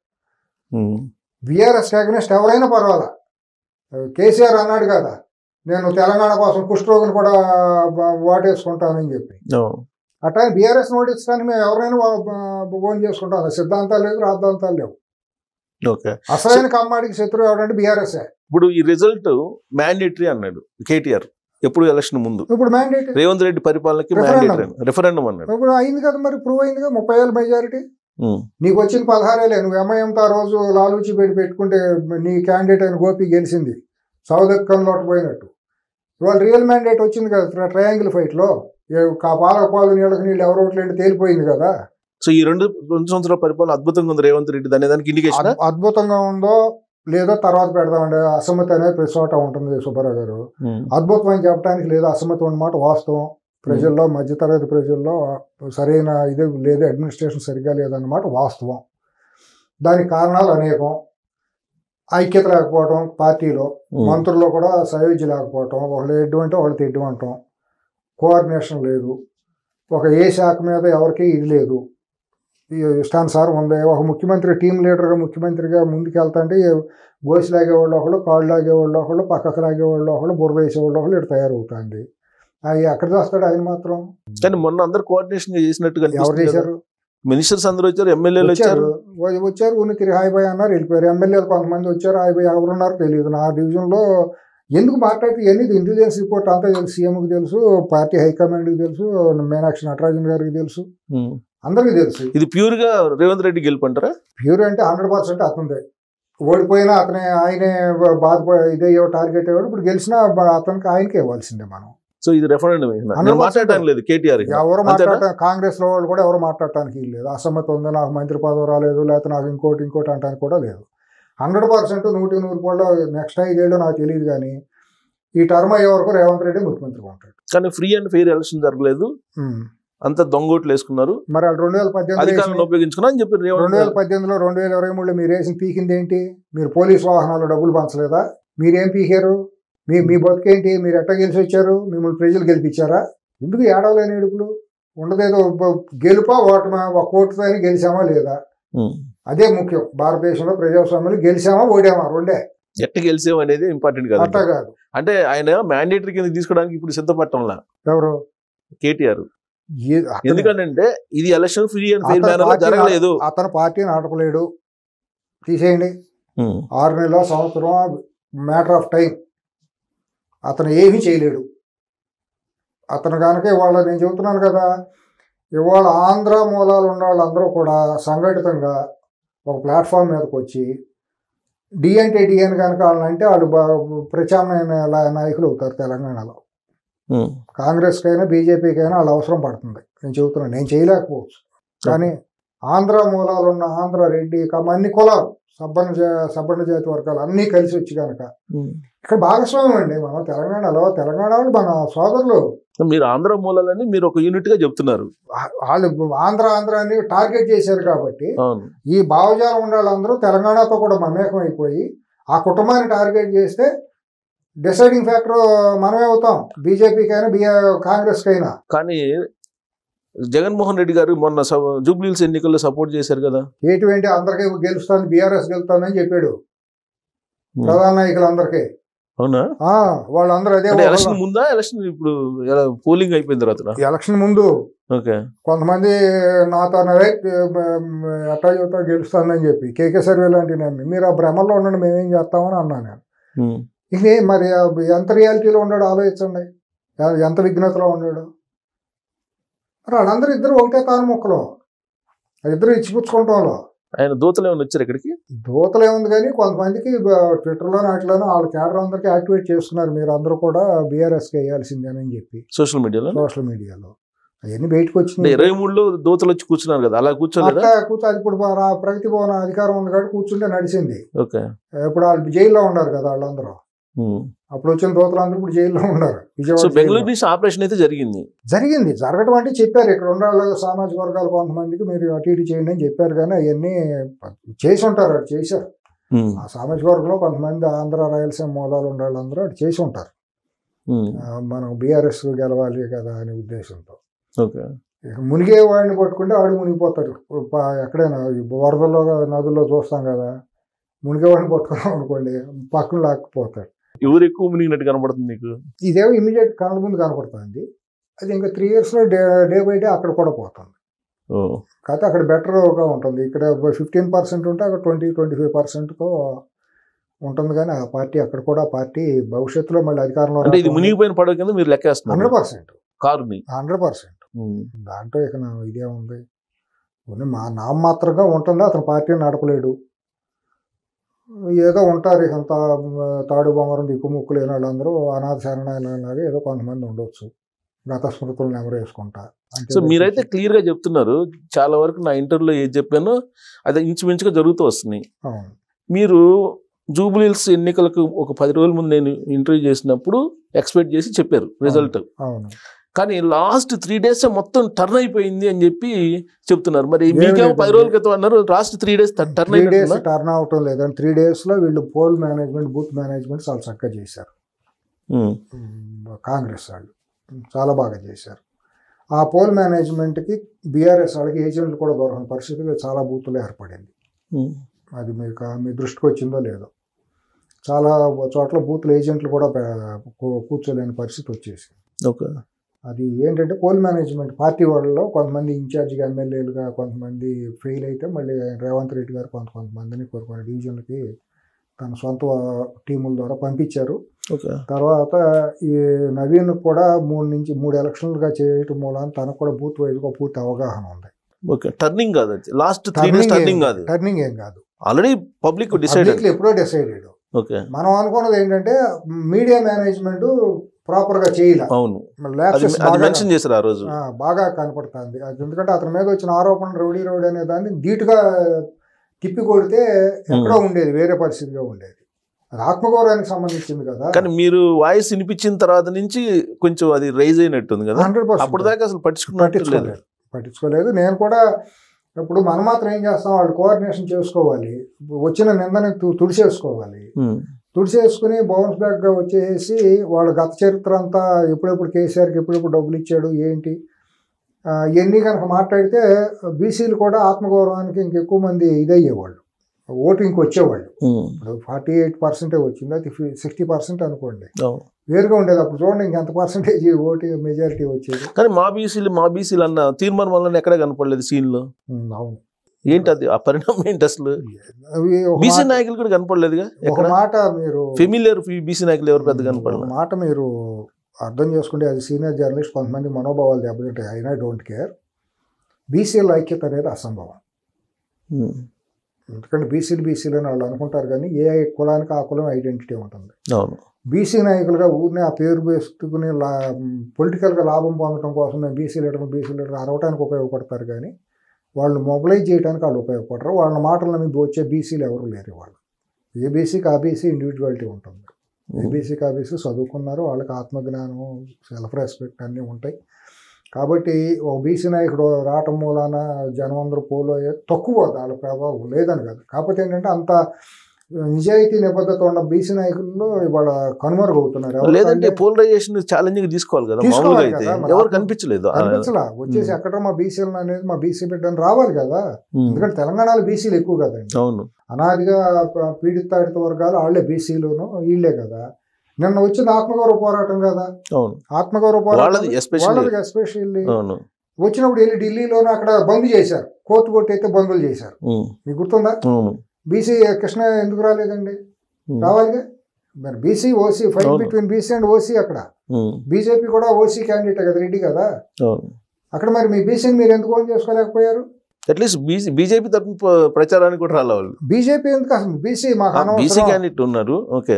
బీఆర్ఎస్ అగెనిస్ట్ ఎవరైనా పర్వాలా. కేసీఆర్ అన్నాడు కదా, నేను తెలంగాణ కోసం కుష్ఠరోగిని కూడా ఓటేసుకుంటానని చెప్పి. అట్లా బీఆర్ఎస్ ఓటేస్తానికి మేము ఎవరైనా ఓన్ చేసుకుంటాం. సిద్ధాంతాలు లేదు, రాద్ధాంతాలు లేవు. అసలైన కమ్మాడికి శత్రువు ఎవరంటే బీఆర్ఎస్. ఇప్పుడు ఈ రిజల్ట్ మ్యాండేటరీ అన్నాడు కేటీఆర్ ఎప్పుడు ఎలక్షన్ ముందు. ఇప్పుడు మ్యాండేటరీ రేవంత్ రెడ్డి పరిపాలనకి రెఫరెండం అన్నాడు. ఇప్పుడు అయింది కదా, మరి ప్రూవ్ అయింది కదా. 30,000 మెజారిటీ. నీకు వచ్చింది 16,000. నువ్వు ఎంఐఎంతో ఆ రోజు లాలూచి పెట్టుకుంటే నీ క్యాండిడేట్ అయిన గోపి గెలిచింది, సౌదక్కన్ లోటు పోయినట్టు. ఇవాళ రియల్ మ్యాండేట్ వచ్చింది కదా ట్రయాంగిల్ ఫైట్లో. పాలు నీళ్ళకి నీళ్ళు ఎవరు ఓట్లేంటి తేలిపోయింది కదా. సో ఈ 2 సంవత్సరాల పరిపాలన అద్భుతంగా ఉంది రేవంత్ రెడ్డి, దానికి ఇండికేషన్. అద్భుతంగా ఉందో లేదో తర్వాత పెడదామండి. అసమ్మతి అనేది ప్రతి చోట ఉంటుంది సుబ్బారావు గారు. అద్భుతం అని చెప్పడానికి లేదు, అసమ్మతి ఉన్నమాట వాస్తవం. ప్రజల్లో, మధ్యతరగతి ప్రజల్లో సరైన ఇదే లేదు, అడ్మినిస్ట్రేషన్ సరిగ్గా లేదన్నమాట వాస్తవం. దానికి కారణాలు అనేకం. ఐక్యత లేకపోవటం పార్టీలో, మంత్రుల్లో కూడా సయోధ్య లేకపోవటం, ఒకళ్ళు ఎడ్డు అంటే ఒకళ్ళు తెడ్డు అంటాం, కోఆర్డినేషన్ లేదు, ఒక ఏ శాఖ మీద ఎవరికి ఇది లేదు, ఇష్టానుసారం ఉంది. ఒక ముఖ్యమంత్రి టీం లీడర్గా ముఖ్యమంత్రిగా ముందుకు వెళ్తా అంటే గోసి లాగేవాళ్ళు ఒకళ్ళు, కాళ్ళు లాగేవాళ్ళు ఒకళ్ళు, పక్కకు లాగేవాళ్ళు ఒకళ్ళు, బుర్ర వేసేవాళ్ళు ఒకళ్ళు ఇటు తయారవుతుంది. అవి ఎక్కడ చేస్తాడు ఆయన మాత్రం? కానీ మొన్న అందరు కోఆర్డినేషన్ చేసినట్టుగా ఎవరు అనిపిస్తుంది కదా. చేశారు? మినిస్టర్స్ అందరూ వచ్చారు, ఎమ్మెల్యేలు వచ్చారు. వచ్చారు ఉనికి హాయ్ బాయ్ అన్నారు, వెళ్ళిపోయారు. ఎమ్మెల్యేలు కొంతమంది వచ్చారు, హాయ్ బాయ్ ఎవరున్నారో తెలియదు. నా డివిజన్లో ఎందుకు మాట్లాడితే ఇవన్నీ ఇంటెలిజెన్స్ రిపోర్ట్ అంతా తెలుసు, సీఎంకి తెలుసు, పార్టీ హైకమాండ్కి తెలుసు, మీనాక్షి నటరాజన్ గారికి తెలుసు, అందరికీ తెలుసు. ఇది ప్యూర్ గా రేవంత్ రెడ్డి గెలుపంటారా? ప్యూర్ అంటే 100% అతనిదే. ఓడిపోయినా ఆయనే ఇదే టార్గెట్ అయ్యాడు. ఇప్పుడు గెలిచినా అతనికి ఆయనకే ఇవ్వాల్సిందే మనం. సో ఇది రెఫరెండం మాట్లాడటానికి లేదు కేటీఆర్. ఎవరు మాట్లాడటానికి, కాంగ్రెస్ లో వాళ్ళు కూడా ఎవరు మాట్లాడటానికి లేదు. అసమ్మతి ఉంది, నాకు మంత్రి పదవి రాలేదు, లేకపోతే నాకు ఇంకోటి అంటానికి కూడా లేదు. 100% 100% నెక్స్ట్ 5 ఏళ్ళు నాకు తెలియదు. కానీ ఈ టర్మ్ అయ్యే వరకు రేవంత్ రెడ్డి ముఖ్యమంత్రిగా ఉంటాడు. కానీ ఫ్రీ అండ్ ఫెయిర్ ఎలక్షన్ జరగలేదు, అంత దొంగోట్లు వేసుకున్నారు. మరి వాళ్ళు 2018 ఉపయోగించుకున్నా అని చెప్పి 2018లో 2023లో మీరు వేసిన పీకింది ఏంటి? మీరు పోలీస్ వాహనాలు డబ్బులు పంచలేదా? మీరేం పీకారు? మీ బతుకేంటి? మీరు ఎట్లా గెలిచి వచ్చారు? మిమ్మల్ని ప్రజలు గెలిపించారా? ఎందుకు ఏడవలేని ఏడుపులు? ఉండదేదో గెలుపా ఓటమా, ఒక కోటితో గెలిచామా లేదా, అదే ముఖ్యం. భారతదేశంలో ప్రజాస్వామ్యంలో గెలిచామా ఓడామా రెండే. ఎట్ట గెలిచాం అనేది ఇంపార్టెంట్ కాదు. అట్లా కాదు. అంటే ఆయన మ్యాండేటరీ కింద తీసుకోవడానికి ఇప్పుడు సిద్ధపడటంలా ఎవరు? కేటీఆర్. ఎందుకంటే ఇది election free and fair manner జరగలేదు. అతను పార్టీని ఆడపలేడు, తీసేయండి. 6 నెలల సంవత్సరం మ్యాటర్ ఆఫ్ టైం. అతను ఏమీ చేయలేడు. అతను కనుక ఇవాళ నేను చెబుతున్నాను కదా, ఇవాళ ఆంధ్ర మూలాలు ఉన్న వాళ్ళందరూ కూడా సంఘటితంగా ఒక ప్లాట్ఫామ్ మీదకి వచ్చి డి అంటే డి అని కనుక వాళ్ళంటే వాళ్ళు ప్రత్యామ్నాయ నాయకులు అవుతారు తెలంగాణలో. కాంగ్రెస్కైనా బీజేపీకైనా వాళ్ళ అవసరం పడుతుంది. నేను చెబుతున్నాను, నేను చేయలేకపోవచ్చు. కానీ ఆంధ్ర మూలాలు ఉన్న ఆంధ్ర రెడ్డి అన్ని కులాలు, సబ్బన్న జాతి వర్గాలు అన్నీ కలిసి వచ్చి కనుక ఇక్కడ భాగస్వామ్యం అండి. మనం తెలంగాణలో వాళ్ళు మన సోదరులు. మీరు ఆంధ్ర మూలాలని మీరు ఒక యూనిట్ గా చెప్తున్నారు. వాళ్ళు ఆంధ్ర అని టార్గెట్ చేశారు కాబట్టి ఈ భావజాలం ఉండే వాళ్ళందరూ తెలంగాణతో కూడా మమేకం అయిపోయి ఆ కుటుంబాన్ని టార్గెట్ చేస్తే డిసైడింగ్ ఫ్యాక్టర్ మనమే అవుతాం, బీజేపీకైనా కాంగ్రెస్కైనా. కానీ జగన్మోహన్ రెడ్డి గారు మొన్న జూబ్లీహిల్స్ ఎన్నికల్లో సపోర్ట్ చేశారు కదా. ఏంటి అందరికీ గెలుస్తాను, బీఆర్ఎస్ గెలుస్తానని చెప్పాడు ప్రధాన నాయకులందరికీ. అవునా? వాళ్ళందరూ అదే ఎలక్షన్ ముందా, ఎలక్షన్ ఇప్పుడు పోలింగ్ అయిపోయిన తర్వాత? ఎలక్షన్ ముందు. ఓకే. కొంతమంది నాతో ఎట్టా చెబుతా గెలుస్తానని చెప్పి కేకే సర్వే లాంటివి నమ్మి మీరు ఆ భ్రమల్లో ఉండండి, మేమేం చేస్తామని అన్నా నేను. ఇది మరి ఎంత రియాలిటీలో ఉన్నాడు ఆలోచించండి, ఎంత విఘ్నతలో ఉన్నాడు. మరి వాళ్ళందరూ ఇద్దరు ఒకటే తాను మొక్కలు, ఇద్దరు ఇచ్చిపుచ్చుకుంటాంలో. ఆయన దూతలు ఏమైనా వచ్చారు ఇక్కడికి? దూతలు ఏముంది కానీ కొంతమందికి ట్విట్టర్లో వాటిలోనూ వాళ్ళ క్యాడర్ అందరికీ యాక్టివేట్ చేస్తున్నారు. మీరు అందరూ కూడా బీఆర్ఎస్కి వేయాల్సిందేనని చెప్పి సోషల్ మీడియాలో అవన్నీ బయటకు వచ్చింది. 23లో దూతలు వచ్చి కూర్చున్నారు కదా, అలా కూర్చోలేదు. ఇప్పుడు ప్రగతి భవన్ అధికారం ఉంది కాబట్టి కూర్చుంటే నడిచింది. ఇప్పుడు వాళ్ళు జైల్లో ఉన్నారు కదా వాళ్ళందరూ. అప్పుడు వచ్చిన దూతలందరూ ఇప్పుడు జైల్లో ఉన్నారు. బెంగళూరు నుంచి ఆపరేషన్ అయితే జరిగింది. జరగడం అంటే చెప్పారు ఇక్కడ ఉన్న సామాజిక వర్గాలు కొంతమందికి మీరు అటు ఇటు చేయండి అని చెప్పారు. కానీ అవన్నీ చేసి ఉంటారు, అటు చేశారు. ఆ సామాజిక వర్గంలో కొంతమంది ఆంధ్ర రాయలసీమ మూలాలు ఉండే వాళ్ళందరూ అటు చేసి ఉంటారు. మనం బీఆర్ఎస్ గెలవాలి కదా అనే ఉద్దేశంతో. మునిగే వాడిని పట్టుకుంటే ఆడు మునిగిపోతాడు. ఎక్కడైనా వరదల్లో నదుల్లో చూస్తాం కదా, మునిగే వాడిని పట్టుకున్నాం అనుకోండి పక్కన లాక్కుపోతాడు. ఎవరు ఎక్కువ మునిగినట్టు కనపడుతుంది మీకు? ఇదేమో ఇమీడియట్ కళ్ళ ముందు కనపడుతుంది. అది ఇంకా 3 yearsలో డే బై డే అక్కడ కూడా పోతుంది. కాకపోతే అక్కడ బెటర్గా ఉంటుంది. ఇక్కడ 15% ఉంటే అక్కడ 20-25%తో ఉంటుంది. కానీ ఆ పార్టీ అక్కడ కూడా పార్టీ భవిష్యత్తులో మళ్ళీ అధికారంలో ఇది మునిగిపోయిన పడవ కింద మీరు లెక్కేస్తున్నారు. 100% కారుని 100%. దాంట్లో ఇక ఇదే ఉంది. నామమాత్రంగా ఉంటుంది. అతను పార్టీని నడపలేడు. ఏదో ఉంటారు ఇక తాడు బొమ్మరం దిక్కుముక్కు లేని వాళ్ళందరూ అనాథ శరణాలలాగా ఏదో కొంతమంది ఉండొచ్చు, గత స్మృతులను నెమరేసుకుంటా. సో మీరైతే క్లియర్ గా చెప్తున్నారు. చాలా వరకు నా ఇంటర్వ్యూలో ఏది చెప్పానో అది ఇంచుమించుగా జరుగుతూ వస్తున్నాయి. మీరు జూబ్లీహిల్స్ ఎన్నికలకు ఒక 10 రోజుల ముందు నేను ఇంటర్వ్యూ చేసినప్పుడు ఎక్స్పెక్ట్ చేసి చెప్పారు రిజల్ట్. కానీ లాస్ట్ 3 days మొత్తం టర్న్ అయిపోయింది అని చెప్పి చెప్తున్నారు. మరి మీకేమో 10 రోజుల క్రితం అన్నారు, లాస్ట్ 3 days టర్న్ అయిపోయింది. టర్న్ అవటం లేదని 3 daysలో వీళ్ళు పోల్ మేనేజ్మెంట్, బూత్ మేనేజ్మెంట్ చాలా చక్కగా చేశారు. కాంగ్రెస్ వాళ్ళు చాలా బాగా చేశారు. ఆ పోల్ మేనేజ్మెంట్కి బీఆర్ఎస్ వాళ్ళకి ఏజెంట్లు కూడా దొరకని పరిస్థితిగా చాలా బూతులు ఏర్పడింది. అది మీ దృష్టికి వచ్చిందో లేదో, చాలా చోట్ల బూతులు ఏజెంట్లు కూడా కూర్చోలేని పరిస్థితి వచ్చేసింది. అది ఏంటంటే పోల్ మేనేజ్మెంట్ పార్టీ వాళ్ళలో కొంతమంది ఇన్ఛార్జిగా ఎమ్మెల్యేలుగా కొంతమంది ఫెయిల్ అయితే మళ్ళీ రేవంత్ రెడ్డి గారు కొంతమందిని కొన్ని డివిజన్లకి తన సొంత టీముల ద్వారా పంపించారు. తర్వాత ఈ నవీన్ కూడా 3 ఎలక్షన్లుగా చేయటం మూలాన తనకు కూడా బూత్ వైజ్గా పూర్తి అవగాహన ఉంది. టర్నింగ్ కాదు, లాస్ట్ 3 days టర్నింగ్ కాదు, టర్నింగ్ ఏం కాదు, ఆల్రెడీ పబ్లిక్ ఎప్పుడో డిసైడెడ్. మనం అనుకున్నది ఏంటంటే మీడియా మేనేజ్మెంట్ ప్రాపర్ గా చేయాలి. అవును, బాగా కనపడుతుంది. ఎందుకంటే అతని మీద వచ్చిన ఆరోపణలు రౌడీ అనే దాన్ని ధీటుగా తిప్పి కొడితే ఎక్కడో ఉండేది, వేరే పరిస్థితిగా ఉండేది. అది ఆత్మగౌరవానికి సంబంధించింది కదా. కానీ మీరు వాయిస్ వినిపించిన తర్వాత నుంచి కొంచెం అది రైజ్ అయినట్టుంది కదా. 100% అప్పుడు దాకా అసలు పట్టించుకోలేదు. నేను కూడా ఇప్పుడు మనం మాత్రం ఏం చేస్తాం, వాళ్ళు కోఆర్డినేషన్ చేసుకోవాలి, వచ్చిన నిందని తుడిచేసుకోవాలి. తుడిచేసుకుని బౌన్స్ బ్యాక్గా వచ్చేసి వాళ్ళ గత చరిత్ర అంతా ఎప్పుడెప్పుడు కేసీఆర్కి ఎప్పుడెప్పుడు డబ్బులు ఇచ్చాడు ఏంటి ఇవన్నీ కనుక మాట్లాడితే బీసీలు కూడా ఆత్మగౌరవానికి ఇంకెక్కువ మంది ఇదయ్యేవాళ్ళు, ఓటింగ్కి వచ్చేవాళ్ళు. ఇప్పుడు 48% వచ్చింది, అది 60% అనుకోండి, వేరుగా ఉండేది. అప్పుడు చూడండి ఇంకెంత పర్సెంటేజ్ ఓటింగ్ మెజారిటీ వచ్చేది. కానీ మా బీసీలు అన్న తీర్మానం వల్ల ఎక్కడ కనపడలేదు సీన్లో. అవును, ఏంటి అది, ఆ పరిణామం ఏంటి అసలు? బీసీ నాయకులు కూడా కనపడలేదుగా. ఒక మాట మీరు ఫెమిలియర్ బీసీ నాయకులు ఎవరు పెద్ద కనపడలేదు. మాట మీరు అర్థం చేసుకుంటే అది సీనియర్ జర్నలిస్ట్ కొంతమంది మనోభావాలు దెబ్బతింటాయి. అయినా డోంట్ కేర్. బీసీల ఐక్యత అనేది అసంభవం. ఎందుకంటే బీసీలు అని వాళ్ళు అనుకుంటారు, కానీ ఏ కులానికి ఆ కులం ఐడెంటిటీ ఉంటుంది. అవును, బీసీ నాయకులుగా ఊరినే ఆ పేరు వేసుకుని పొలిటికల్గా లాభం పొందడం కోసం మేము బీసీ లీడర్ అరవటానికి ఉపయోగపడతారు, కానీ వాళ్ళు మొబిలైజ్ చేయడానికి వాళ్ళు ఉపయోగపడరు. వాళ్ళ మాటలను మీకు వచ్చే బీసీలు ఎవరు లేరు. వాళ్ళు ఏ బీసీకి ఆ బీసీ ఇండివిజువాలిటీ ఉంటుంది. ఏ బీసీకి ఆ బీసీ చదువుకున్నారు, వాళ్ళకి ఆత్మజ్ఞానం, సెల్ఫ్ రెస్పెక్ట్ అన్నీ ఉంటాయి. కాబట్టి ఒక బీసీ నాయకుడు రావటం మూలాన జనం అందరూ పోలో తక్కువ, వాళ్ళ ప్రభావం లేదని కాదు. కాకపోతే ఏంటంటే అంత నిజాయితీ నిబద్ధత ఉన్న బీసీ నాయకుల్లో ఇవాళ కనుమరుగవుతున్నారు. లేదంటే పోలరైజేషన్ ఛాలెంజింగ్ తీసుకోవాలి కదా, ఎవరు కనిపించలేదు. వచ్చేసి ఎక్కడ మా బీసీలు అనేది మా బీసీ బిడ్డని రావాలి కదా. ఎందుకంటే తెలంగాణలో బీసీలు ఎక్కువ కదండి. అవును, అనాదిగా పీడితాడిత వర్గాలు వాళ్ళే బీసీలును వీళ్ళే కదా. నిన్న వచ్చింది ఆత్మగౌరవ పోరాటం కదా. ఆత్మగౌరవ పోరాటం ఎస్పెషల్లీ వచ్చినప్పుడు వెళ్ళి ఢిల్లీలోనే అక్కడ బంద్ చేశారు, కోర్టు కొట్టయితే బందులు చేశారు. మీకు గుర్తుందా? బీసీ కృష్ణ ఎందుకు రాలేదండి? రావాలిగా. మరి BC OC fight between BC and OC. అక్కడ బీజేపీ కూడా ఓసీ క్యాండిడేట్ కదా, రెడ్డి కదా. అక్కడ మరి మీ బీసీని మీరు ఎందుకు ఓన్ చేసుకోలేకపోయారు? అట్లీస్ట్ బీజేపీ తరఫున ప్రచారానికి కూడా రాలే వాళ్ళు. బీజేపీ ఎందుకు అసలు? బీసీ బీసీ క్యాండిడేట్ ఉన్నారు. ఓకే,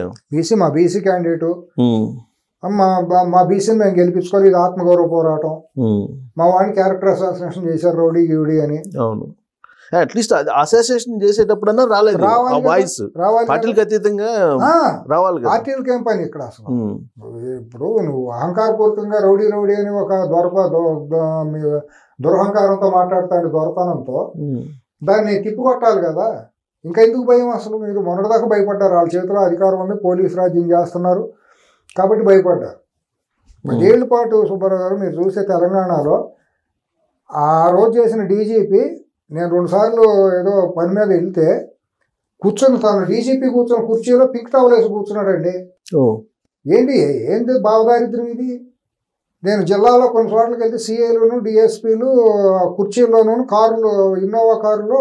మా బీసీ క్యాండిడేట్ మా బీసీని మేము గెలిపించుకోవాలి, ఇది ఆత్మగౌరవ పోరాటం. మా వాడిని క్యారెక్టర్ అసాసినేషన్ చేశారు రౌడీ గీవుడి అని. అవును, అట్లీస్ట్ అసోసియేషన్ చేసేటప్పుడన్నా రాలేదు. వాయిస్ పార్టీలకు అతీతంగా రావాలి. పార్టీలకి ఏం పని ఇక్కడ అసలు? ఇప్పుడు నువ్వు అహంకారపూర్వకంగా రౌడీ అని ఒక దురహంకారంతో మాట్లాడతాడు, దొరతనంతో దాన్ని తిప్పికొట్టాలి కదా. ఇంకా ఎందుకు భయం అసలు? మీరు మొన్నటిదాకా భయపడ్డారు, వాళ్ళ చేతిలో అధికారం ఉంది, పోలీసు రాజ్యం చేస్తున్నారు కాబట్టి భయపడ్డారు. 10 ఏళ్ల పాటు సుబ్బారావు గారు మీరు చూసే తెలంగాణలో ఆ రోజు చేసిన డీజీపీ, నేను 2 సార్లు ఏదో పని మీద వెళ్తే కూర్చొని తను డీజీపీ కూర్చొని కుర్చీలో పింక్ టవల్ వేసి కూర్చున్నాడండి. ఏంటి భావదారిద్ర్యం ఇది? నేను జిల్లాలో కొన్ని చోట్లకి వెళ్తే సిఐలును డిఎస్పీలు కుర్చీల్లోనూ కార్లు, ఇన్నోవా కారులో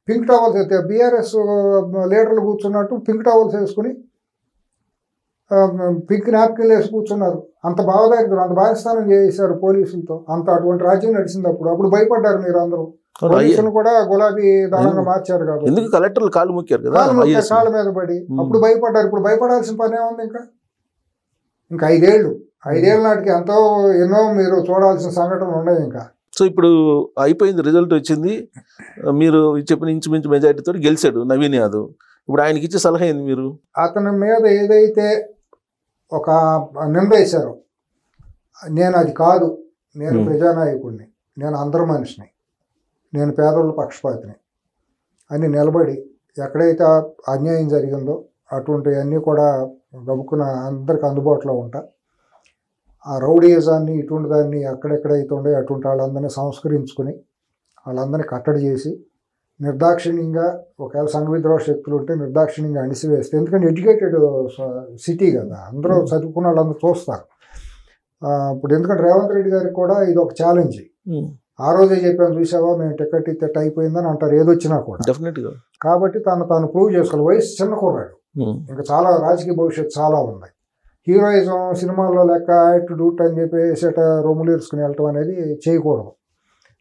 పింక్ టవల్స్ అయితే బీఆర్ఎస్ లీడర్లు కూర్చున్నట్టు పింక్ టవల్స్ వేసుకుని పింక్ నాప్కిన్లు వేసి కూర్చున్నారు. అంత భావదారిద్ర్యం, అంత భాగస్థానం చేశారు పోలీసులతో. అటువంటి రాజ్యం నడిచింది. అప్పుడు భయపడ్డారు మీరు అందరూ. పోలీసులు కూడా గులాబీ దళంగా మార్చారు కాబట్టి. ఎందుకు కలెక్టర్లు కాలు మొక్కారు కదా, కాళ్ళ మీద పడి. అప్పుడు భయపడ్డారు. ఇప్పుడు భయపడాల్సిన పని ఏముంది? ఇంకా 5 ఏళ్ళ నాటికి ఎన్నో మీరు చూడాల్సిన సంఘటనలు ఉన్నాయి ఇంకా. సో ఇప్పుడు అయిపోయింది, రిజల్ట్ వచ్చింది, మీరు చెప్పిన ఇంచుమించు మెజారిటీతో గెలిచాడు నవీన్ యాదవ్. ఇప్పుడు ఆయనకి ఇచ్చే సలహా ఏంది? మీరు అతని మీద ఏదైతే ఒక నింద వేశారో, నేను అది కాదు, నేను ప్రజానాయకుడిని, నేను అందరి మనిషిని, నేను పేదల పక్షపాతిని అని నిలబడి ఎక్కడైతే అన్యాయం జరిగిందో అటువంటివన్నీ కూడా గబుక్కున అందరికి అందుబాటులో ఉంటా. ఆ రౌడీయిజాన్ని ఇటువంటి దాన్ని ఎక్కడెక్కడైతే ఉండే అటువంటి వాళ్ళందరినీ సంస్కరించుకుని వాళ్ళందరినీ కట్టడి చేసి నిర్దాక్షిణ్యంగా, ఒకవేళ సంఘ విద్రోహ శక్తులు ఉంటే నిర్దాక్షిణ్యంగా అణిసివేస్తే, ఎందుకంటే ఎడ్యుకేటెడ్ సిటీ కదా, అందరూ చదువుకున్న వాళ్ళందరూ చూస్తారు. ఇప్పుడు ఎందుకంటే రేవంత్ రెడ్డి గారికి కూడా ఇది ఒక ఛాలెంజ్. ఆ రోజే చెప్పాను చూసావా మేము టికెట్ ఇస్తే అయిపోయిందని అంటారు ఏదొచ్చినా కూడా. డెఫినెట్గా. కాబట్టి తను ప్రూవ్ చేసుకోవాలి. వయసు చిన్న కుర్రాడు, ఇంకా చాలా రాజకీయ భవిష్యత్తు చాలా ఉంది. హీరోయిజం సినిమాల్లో లెక్క యాక్ట్ డూట్ అని చెప్పేసి రొమ్ములు ఇరుసుకుని వెళ్ళటం అనేది చేయకూడదు.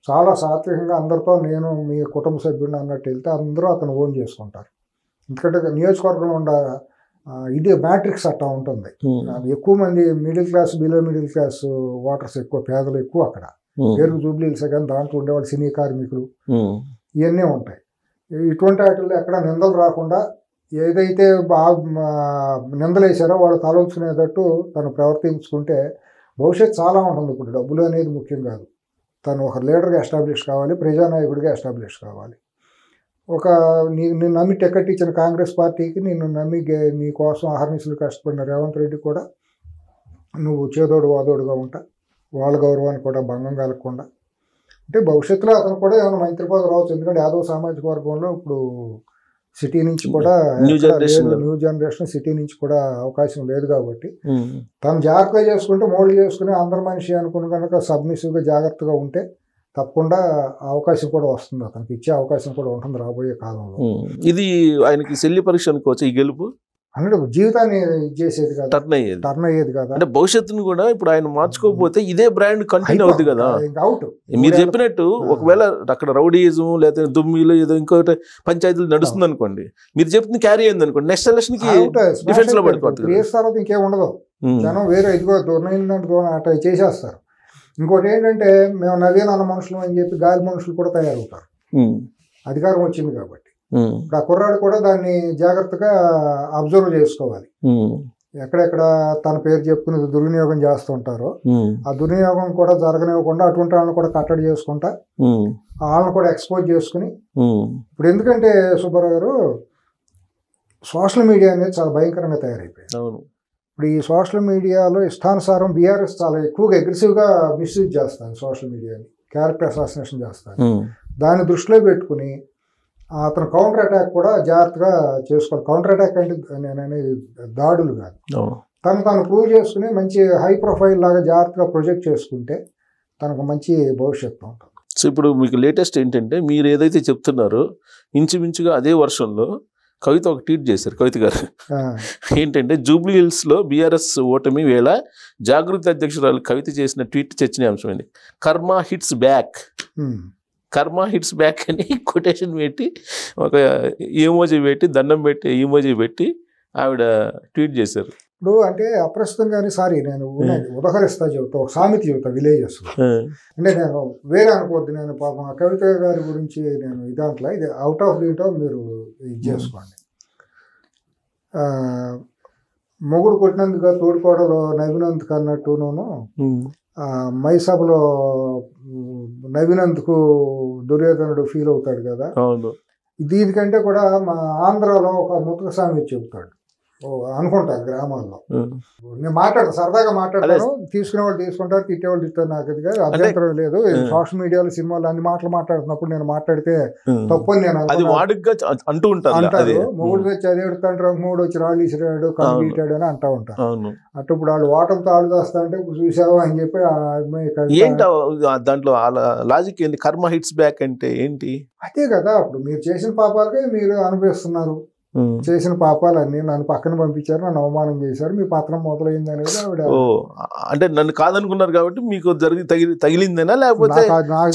చాలా సాత్వికంగా అందరితో నేను మీ కుటుంబ సభ్యుడిని అన్నట్టు వెళ్తే అందరూ అతను ఓన్ చేసుకుంటారు. ఎందుకంటే నియోజకవర్గంలో ఉండ ఇది మ్యాట్రిక్స్ అట్టా ఉంటుంది. ఎక్కువ మంది middle class below middle class voters ఎక్కువ, పేదలు ఎక్కువ అక్కడ. పేరుకు జూబ్లీ హిల్స్ కానీ దాంట్లో ఉండేవాళ్ళు సినీ కార్మికులు ఇవన్నీ ఉంటాయి. ఇటువంటి వాటిల్లో ఎక్కడ నిందలు రాకుండా ఏదైతే నిందలు వేసారో వాళ్ళు తలొంచుకునేటట్టు తను ప్రవర్తించుకుంటే భవిష్యత్తు చాలా ఉంటుంది. ఇప్పుడు డబ్బులు అనేది ముఖ్యం కాదు. తను ఒక లీడర్గా ఎస్టాబ్లిష్ కావాలి, ప్రజానాయకుడిగా ఎస్టాబ్లిష్ కావాలి. నిన్ను నమ్మి టికెట్ ఇచ్చిన కాంగ్రెస్ పార్టీకి నిన్ను నమ్మి నీ కోసం అహర్నిశలు కష్టపడిన రేవంత్ రెడ్డి కూడా నువ్వు చేదోడు వాదోడుగా ఉంటా, వాళ్ళ గౌరవాన్ని కూడా భంగం కలగకుండా. అంటే భవిష్యత్తులో అతను కూడా ఏమైనా మంత్రి పదవి రావచ్చు. ఎందుకంటే యాదవ్ సామాజిక వర్గంలో ఇప్పుడు సిటీ నుంచి కూడా న్యూ జనరేషన్ సిటీ నుంచి కూడా అవకాశం లేదు. కాబట్టి తను జాగ్రత్తగా చేసుకుంటే మోల్డ్ చేసుకుని అందరి మనిషి అనుకుని కనుక సబ్మిసివ్గా జాగ్రత్తగా ఉంటే తప్పకుండా అవకాశం కూడా వస్తుంది. అతనికి ఇచ్చే అవకాశం కూడా ఉంటుంది రాబోయే కాలంలో. ఇది ఆయనకి శల్య పరీక్ష అనుకోవచ్చు ఈ గెలుపు. అంటే జీవితాన్ని చేసేది కదా, టర్న్ అయ్యేది కదా. అంటే భవిష్యత్తును కూడా ఇప్పుడు ఆయన మార్చుకోకపోతే ఇదే బ్రాండ్ కంటిన్యూ అవుతుంది కదా. అవుట్ మీరు చెప్పినట్టు ఒకవేళ అక్కడ రౌడీయిజం లేదా దుమ్మిలో ఏదో ఇంకోటి పంచాయతీలు నడుస్తుంది అనుకోండి, మీరు చెప్తుంది క్యారీ అయింది అనుకోండి, నెక్స్ట్ ఎలక్షన్ కి డిఫెన్స్ లో పడిపోతుంది. తర్వాత ఇంకేం ఉండదు. జనం వేరే ఇదిగో దూరం అట్లా చేసేస్తారు. ఇంకోటి ఏంటంటే మేము నవీన అన్న మనుషులు అని చెప్పి గాలి మనుషులు కూడా తయారవుతారు. అధికారం వచ్చింది కాబట్టి ఇప్పుడు ఆ కుర్రాడు కూడా దాన్ని జాగ్రత్తగా అబ్జర్వ్ చేసుకోవాలి. ఎక్కడెక్కడ తన పేరు చెప్పుకుని దుర్వినియోగం చేస్తుంటారో ఆ దుర్వినియోగం కూడా జరగనివ్వకుండా అటువంటి వాళ్ళని కూడా కట్టడి చేసుకుంటా వాళ్ళని కూడా ఎక్స్పోజ్ చేసుకుని. ఇప్పుడు ఎందుకంటే సుబ్బారావు గారు సోషల్ మీడియా అనేది చాలా భయంకరంగా తయారైపోయింది. ఇప్పుడు ఈ సోషల్ మీడియాలో ఇష్టానుసారం బీఆర్ఎస్ చాలా ఎక్కువగా అగ్రెసివ్గా మిస్యూజ్ చేస్తాను సోషల్ మీడియాని, క్యారెక్టర్ అసాసినేషన్ చేస్తాను. దాన్ని దృష్టిలో పెట్టుకుని అతను కౌంటర్ అటాక్ కూడా జాగ్రత్తగా చేసుకోవాలి. కౌంటర్ అటాక్ అంటే నేను అనేది దాడులు కాదు, తను ప్రూవ్ చేసుకుని మంచి హై ప్రొఫైల్ లాగా జాగ్రత్తగా ప్రొజెక్ట్ చేసుకుంటే తనకు మంచి భవిష్యత్తు ఉంటుంది. సో ఇప్పుడు మీకు లేటెస్ట్ ఏంటంటే మీరు ఏదైతే చెప్తున్నారో ఇంచుమించుగా అదే వర్షంలో కవిత ఒక ట్వీట్ చేశారు. కవిత గారు ఏంటంటే జూబ్లీ హిల్స్ లో బీఆర్ఎస్ ఓటమి వేళ జాగృతి అధ్యక్షురాలు కవిత చేసిన ట్వీట్ చర్చనీయాంశమైంది. కర్మ హిట్స్ బ్యాక్, కర్మ హిట్స్ బ్యాక్ అని కొటేషన్ పెట్టి ఒక ఈమోజీ పెట్టి దండం పెట్టి ఈమోజీ పెట్టి ఆవిడ ట్వీట్ చేశారు. ఇప్పుడు అంటే అప్రస్తుతంగానే నేను ఉదహరిస్తా చెబుతా, ఒక సామెత చెబుతా విలేజెస్. అంటే నేను వేరే అనుకోవద్దు, నేను పాపం కవిత గారి గురించి నేను ఇదాంట్లో ఇది అవుట్ ఆఫ్ దీంట్లో మీరు ఇది చేసుకోండి. మొగుడు కొట్టినందుకు తోడుకోవడంలో నవ్వినందుకు అన్నట్టును మైసభలో నవ్వినందుకు దుర్యోధనుడు ఫీల్ అవుతాడు కదా. దీనికంటే కూడా మా ఆంధ్రాలో ఒక ముతక సామెత చెబుతాడు అనుకుంటారు గ్రామాల్లో. నేను సరదాగా మాట్లాడతాను, తీసుకునే వాళ్ళు తీసుకుంటారు, తిట్టేవాళ్ళు తిట్టారు, నాకు అది కాదు అభ్యంతరం లేదు. సోషల్ మీడియాలో సినిమాలో అన్ని మాటలు మాట్లాడుతున్నప్పుడు నేను మాట్లాడితే తప్పని నేను అంటారు. మొగుడు వచ్చి అది ఎడుతాంటారు, మూడు వచ్చి రాళ్ళు ఇసిరాడు కళ్ళు గీటాడు అని అంటూ ఉంటారు. అటు ఇప్పుడు వాళ్ళు ఓటంతో ఆడు చేస్తా అంటే ఇప్పుడు చూసావా అని చెప్పి దాంట్లో లాజిక్ ఏంటి? కర్మ హిట్స్ బ్యాక్ అంటే ఏంటి? అదే కదా, ఇప్పుడు మీరు చేసిన పాపాలకే మీరు అనుభవిస్తున్నారు. చేసిన పాపాలన్నీ నన్ను పక్కన పంపించారు, నన్ను అవమానం చేశారు, మీ పత్రం మొదలైంది అనేది ఆవిడ. అంటే నన్ను కాదనుకున్నారు కాబట్టి మీకు తగిలిందేనా, లేకపోతే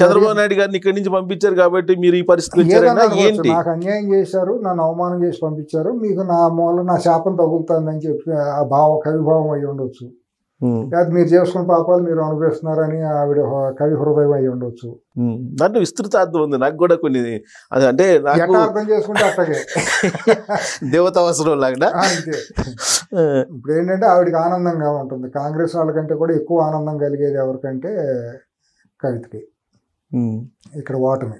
చంద్రబాబు నాయుడు గారిని ఇక్కడి నుంచి పంపించారు కాబట్టి మీరు ఈ పరిస్థితి నాకు అన్యాయం చేశారు, నన్ను అవమానం చేసి పంపించారు, మీకు నా మూల నా శాపం తగులుతుందని చెప్పి ఆ కవిభావం అయి ఉండొచ్చు. లేదా మీరు చేసుకున్న పాపాలు మీరు అనుభవిస్తున్నారని ఆవిడ కవి హృదయం అయి ఉండొచ్చు. దాంట్లో విస్తృత అర్థం ఉంది. నాకు కూడా కొన్ని అంటే అర్థం చేసుకుంటే అట్టగే దేవతావసరం లాగా అంతే. ఇప్పుడు ఏంటంటే ఆవిడకి ఆనందంగా ఉంటుంది. కాంగ్రెస్ వాళ్ళకంటే కూడా ఎక్కువ ఆనందం కలిగేది ఎవరికంటే కవితకి. ఇక్కడ ఓటమి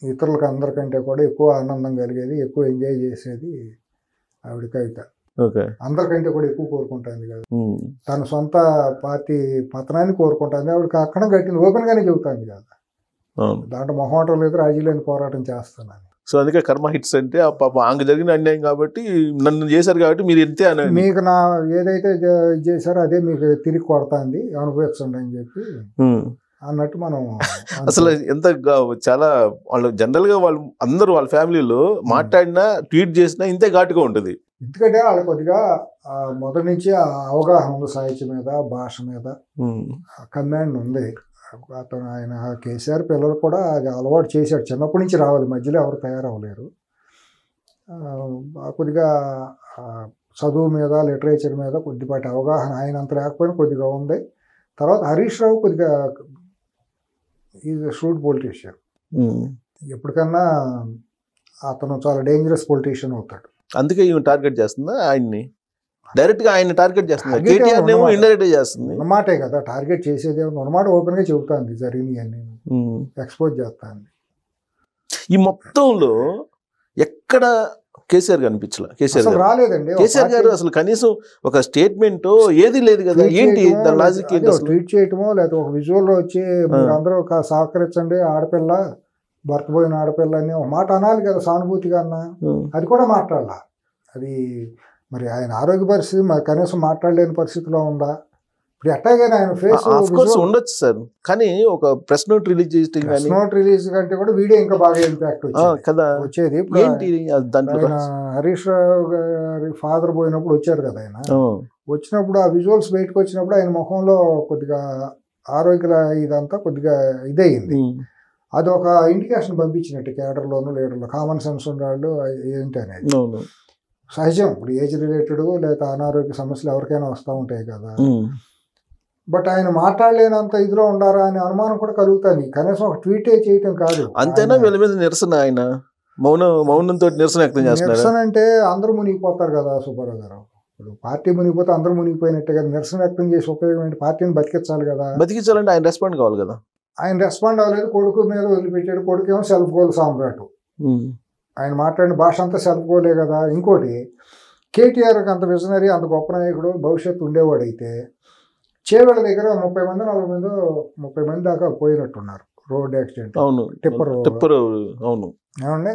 ఇతరులకు అందరికంటే కూడా ఎక్కువ ఆనందం కలిగేది, ఎక్కువ ఎంజాయ్ చేసేది ఆవిడ కవిత. అందరికంటే కూడా ఎక్కువ కోరుకుంటుంది కదా. తన సొంత పార్టీ పతనాన్ని కోరుకుంటుంది. ఆవిడకి అక్కడ కట్టింది ఓపెన్ గానే చెబుతుంది కదా, దాంట్లో మొహమాటం లేదు, రాజీ లేని పోరాటం చేస్తానని. సో అందుకే కర్మ హిట్స్ అంటే ఆ పాప ఆమెకు జరిగిన అన్యాయం కాబట్టి నన్ను చేశారు కాబట్టి మీరు ఇంతే అని మీకు నా ఏదైతే చేశారో అదే మీకు తిరిగి కొడతాంది అనుభవించండి అని చెప్పి అన్నట్టు మనం అసలు ఎంత చాలా వాళ్ళు జనరల్ గా వాళ్ళు అందరూ వాళ్ళ ఫ్యామిలీలో మాట్లాడినా ట్వీట్ చేసినా ఇంతే ఘాటుగా ఉంటుంది. ఎందుకంటే వాళ్ళు కొద్దిగా మొదటి నుంచి అవగాహన ఉంది సాహిత్యం మీద, భాష మీద కమాండ్ ఉంది. అతను ఆయన కేసీఆర్ పిల్లలు కూడా అది అలవాటు చేశాడు, చిన్నప్పటి నుంచి రావాలి, మధ్యలో ఎవరు తయారవ్వలేరు. కొద్దిగా చదువు మీద, లిటరేచర్ మీద కొద్దిపాటి అవగాహన ఆయన అంత లేకపోయినా కొద్దిగా ఉంది. తర్వాత హరీష్ రావు కొద్దిగా ఈజ్ షూట్ పొలిటీషియన్, ఎప్పటికన్నా అతను చాలా డేంజరస్ పొలిటీషియన్ అవుతాడు. అందుకే ఈమె టార్గెట్ చేస్తుందా ఆయన్ని, డైరెక్ట్ గా ఆయన టార్గెట్ చేస్తుంది, కేటీఆర్ ఏమో ఇండైరెక్ట్ చేస్తుంది. అన్నమాటే కదా టార్గెట్ చేసేది, అన్నమాట ఓపెన్ గా చెబుతాంది జరిగినాయి అన్ని ఎక్స్పోజ్ చేస్తాంది. ఈ మొత్తంలో ఎక్కడ కేసీఆర్ కనిపించలే, కేసీఆర్ రాలేదండి. కేసీఆర్ గారు అసలు కనీసం ఒక స్టేట్మెంట్ ఏది లేదు కదా. ఏంటి దాని లాజిక్ ఏంటి? ట్వీట్ చేయటమో లేదా ఒక విజువల్ లో వచ్చి మీరు అందరూ సహకరించండి, ఆడపిల్ల భర్త పోయిన ఆడపిల్ల అని ఒక మాట అనాలి కదా సానుభూతిగా అన్న, అది కూడా మాట్లాడాల. అది మరి ఆయన ఆరోగ్య పరిస్థితి మరి కనీసం మాట్లాడలేని పరిస్థితిలో ఉందా? ఇప్పుడు ఎట్టాగైనా ఆయన ఫేస్ ఉండొచ్చు సార్, కానీ ఒక ప్రెస్ నోట్ రిలీజ్ చేయడం, ప్రెస్ నోట్ రిలీజ్ కంటే కూడా వీడియో ఇంకా బాగా ఇంపాక్ట్ వచ్చేది. హరీష్ రావు గారి ఫాదర్ పోయినప్పుడు వచ్చారు కదా ఆయన, వచ్చినప్పుడు ఆ విజువల్స్ బయటకు వచ్చినప్పుడు ఆయన ముఖంలో కొద్దిగా ఆరోగ్య ఇదంతా కొద్దిగా ఇదయింది. అది ఒక ఇండికేషన్ పంపించినట్టు కేడర్లోను లీడర్లో కామన్ సెన్స్ ఉండాళ్ళు ఏంటి అనేది. సహజం, ఇప్పుడు ఏజ్ రిలేటెడ్ లేదా అనారోగ్య సమస్యలు ఎవరికైనా వస్తూ ఉంటాయి కదా. బట్ ఆయన మాట్లాడలేనంత ఇదిలో ఉండారా అనే అనుమానం కూడా కలుగుతుంది. కనీసం ఒక ట్వీటే చేయటం కాదు. అంతేనా వీళ్ళ మీద నిరసన, ఆయన మౌనంతో నిరసన వ్యక్తం చేస్తున్నారు. నిరసన అంటే అందరూ మునిగిపోతారు కదా సుబ్బారావు గారు. ఇప్పుడు పార్టీ మునిగిపోతే అందరూ మునిగిపోయినట్టే కదా. నిరసన వ్యక్తం చేసి ఉపయోగం ఏంటి? పార్టీని బతికించాలి కదా. బతికించాలంటే ఆయన రెస్పాండ్ కావాలి కదా. ఆయన రెస్పాండ్ అవ్వలేదు, కొడుకు మీద వదిలిపెట్టాడు. కొడుకు ఏమో సెల్ఫ్ గోల్ సామ్రాటు. ఆయన మాట్లాడిన భాష అంతా సెల్ఫ్ గోలే కదా. ఇంకోటి, కేటీఆర్కి అంత విజనరీ, అంత గొప్ప నాయకుడు, భవిష్యత్తు ఉండేవాడైతే చేవెళ్ళ దగ్గర 30 మంది దాకా పోయినట్టున్నారు రోడ్ యాక్సిడెంట్. అవును, టిప్పర్. అవును, ఏమండి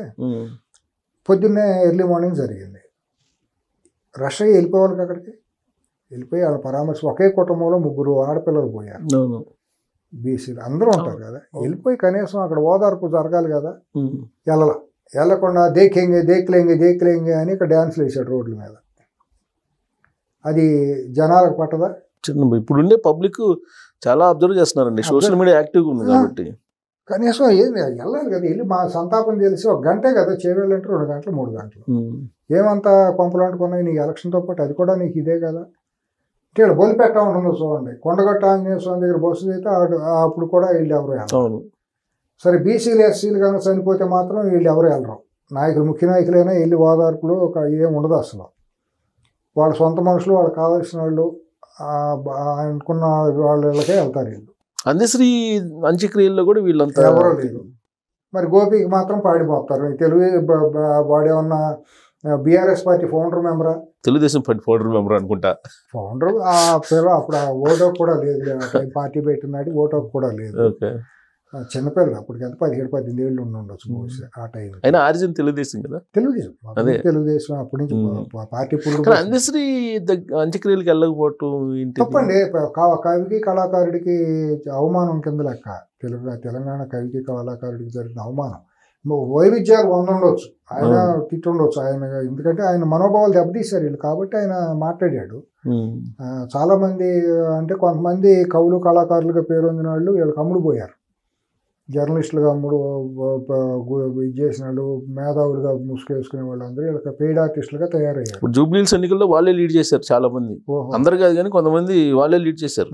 పొద్దున్నే ఎర్లీ మార్నింగ్ జరిగింది. రష్ అయ్యి వెళ్ళిపోవాలి, అక్కడికి వెళ్ళిపోయి వాళ్ళ పరామర్శ. ఒకే కుటుంబంలో 3 ఆడపిల్లలు పోయారు. బీసీలు అందరూ ఉంటారు కదా. వెళ్ళిపోయి కనీసం అక్కడ ఓదార్పు జరగాలి కదా. వెళ్ళకుండా దేక్లేంగే అని ఇక్కడ డ్యాన్స్లు వేసాడు రోడ్ల మీద. అది జనాలకు పట్టదా? ఇప్పుడుండే పబ్లిక్ చాలా అబ్జర్వ్ చేస్తున్నారండి, సోషల్ మీడియా యాక్టివ్గా ఉంది కాబట్టి. కనీసం ఏంది వెళ్ళాలి కదా. వెళ్ళి మా సంతాపం తెలిసి 1 గంటే కదా చేయాలంటే 2 గంటలు 3 గంటలు ఏమంతా కొంపలు అంటుకున్నాయి. నీకు ఎలక్షన్తో పాటు అది కూడా నీకు ఇదే కదా. అంటే ఇక్కడ బొలిపెట్ట ఉంటుందో చూడండి, కొండగట్ట ఆంజనేయ స్వామి దగ్గర బస్సు అయితే అప్పుడు కూడా వీళ్ళు ఎవరు వెళ్ళరు. సరే బీసీలు ఎస్సీలు కానీ చనిపోతే మాత్రం వీళ్ళు ఎవరు వెళ్ళరు. నాయకులు, ముఖ్య నాయకులైనా వెళ్ళి ఓదార్పులు ఏం ఉండదు అసలు. వాళ్ళ సొంత మనుషులు, వాళ్ళకి కావాల్సిన వాళ్ళు అనుకున్న వాళ్ళకే వెళ్తారు వీళ్ళు. అందశ్రీ అంత్యక్రియల్లో కూడా వీళ్ళంతా ఎవరో లేదు. మరి గోపికి మాత్రం పాడిపోతారు. Telugu వాడేమన్నా BRS party founder మెంబరా? Telugu Desam party founder member అనుకుంటా. ఫౌండర్ అప్పుడు ఓటో కూడా లేదు, పార్టీ పెట్టినాడు ఓటో కూడా లేదు. చిన్నపిల్లలు అప్పటికి ఎంత 17-18 ఏళ్ళు ఉండొచ్చు ఆ టైం. అయినా ఆరిజిన్ తెలుగుదేశం కదా. తెలుగుదేశం అప్పటి నుంచి పార్టీ. అందశ్రీ అంత్యక్రియలకు వెళ్ళకపోవటం తప్పండి. కవికి కళాకారుడికి అవమానం కింద లెక్క. తెలంగాణ కవికి కళాకారుడికి జరిగిన అవమానం. వైవిధ్యాలు 100 ఉండొచ్చు, ఆయన తిట్టుండొచ్చు ఆయన, ఎందుకంటే ఆయన మనోభావాలు దెబ్బతీశారు వీళ్ళు కాబట్టి ఆయన మాట్లాడాడు. చాలా మంది అంటే కొంతమంది కవులు కళాకారులుగా పేరొందిన వాళ్ళు వీళ్ళకి అమ్ముడు పోయారు. జర్నలిస్టులుగా అమ్ముడు ఇది చేసిన వాళ్ళు, మేధావులుగా ముసుకేసుకునే వాళ్ళందరూ వీళ్ళకి పెయిడ్ ఆర్టిస్టులుగా తయారయ్యారు. జూబ్లీహిల్స్ ఎన్నికల్లో వాళ్ళే లీడ్ చేశారు చాలా మంది. అందరు కాదు కానీ కొంతమంది వాళ్ళే లీడ్ చేశారు.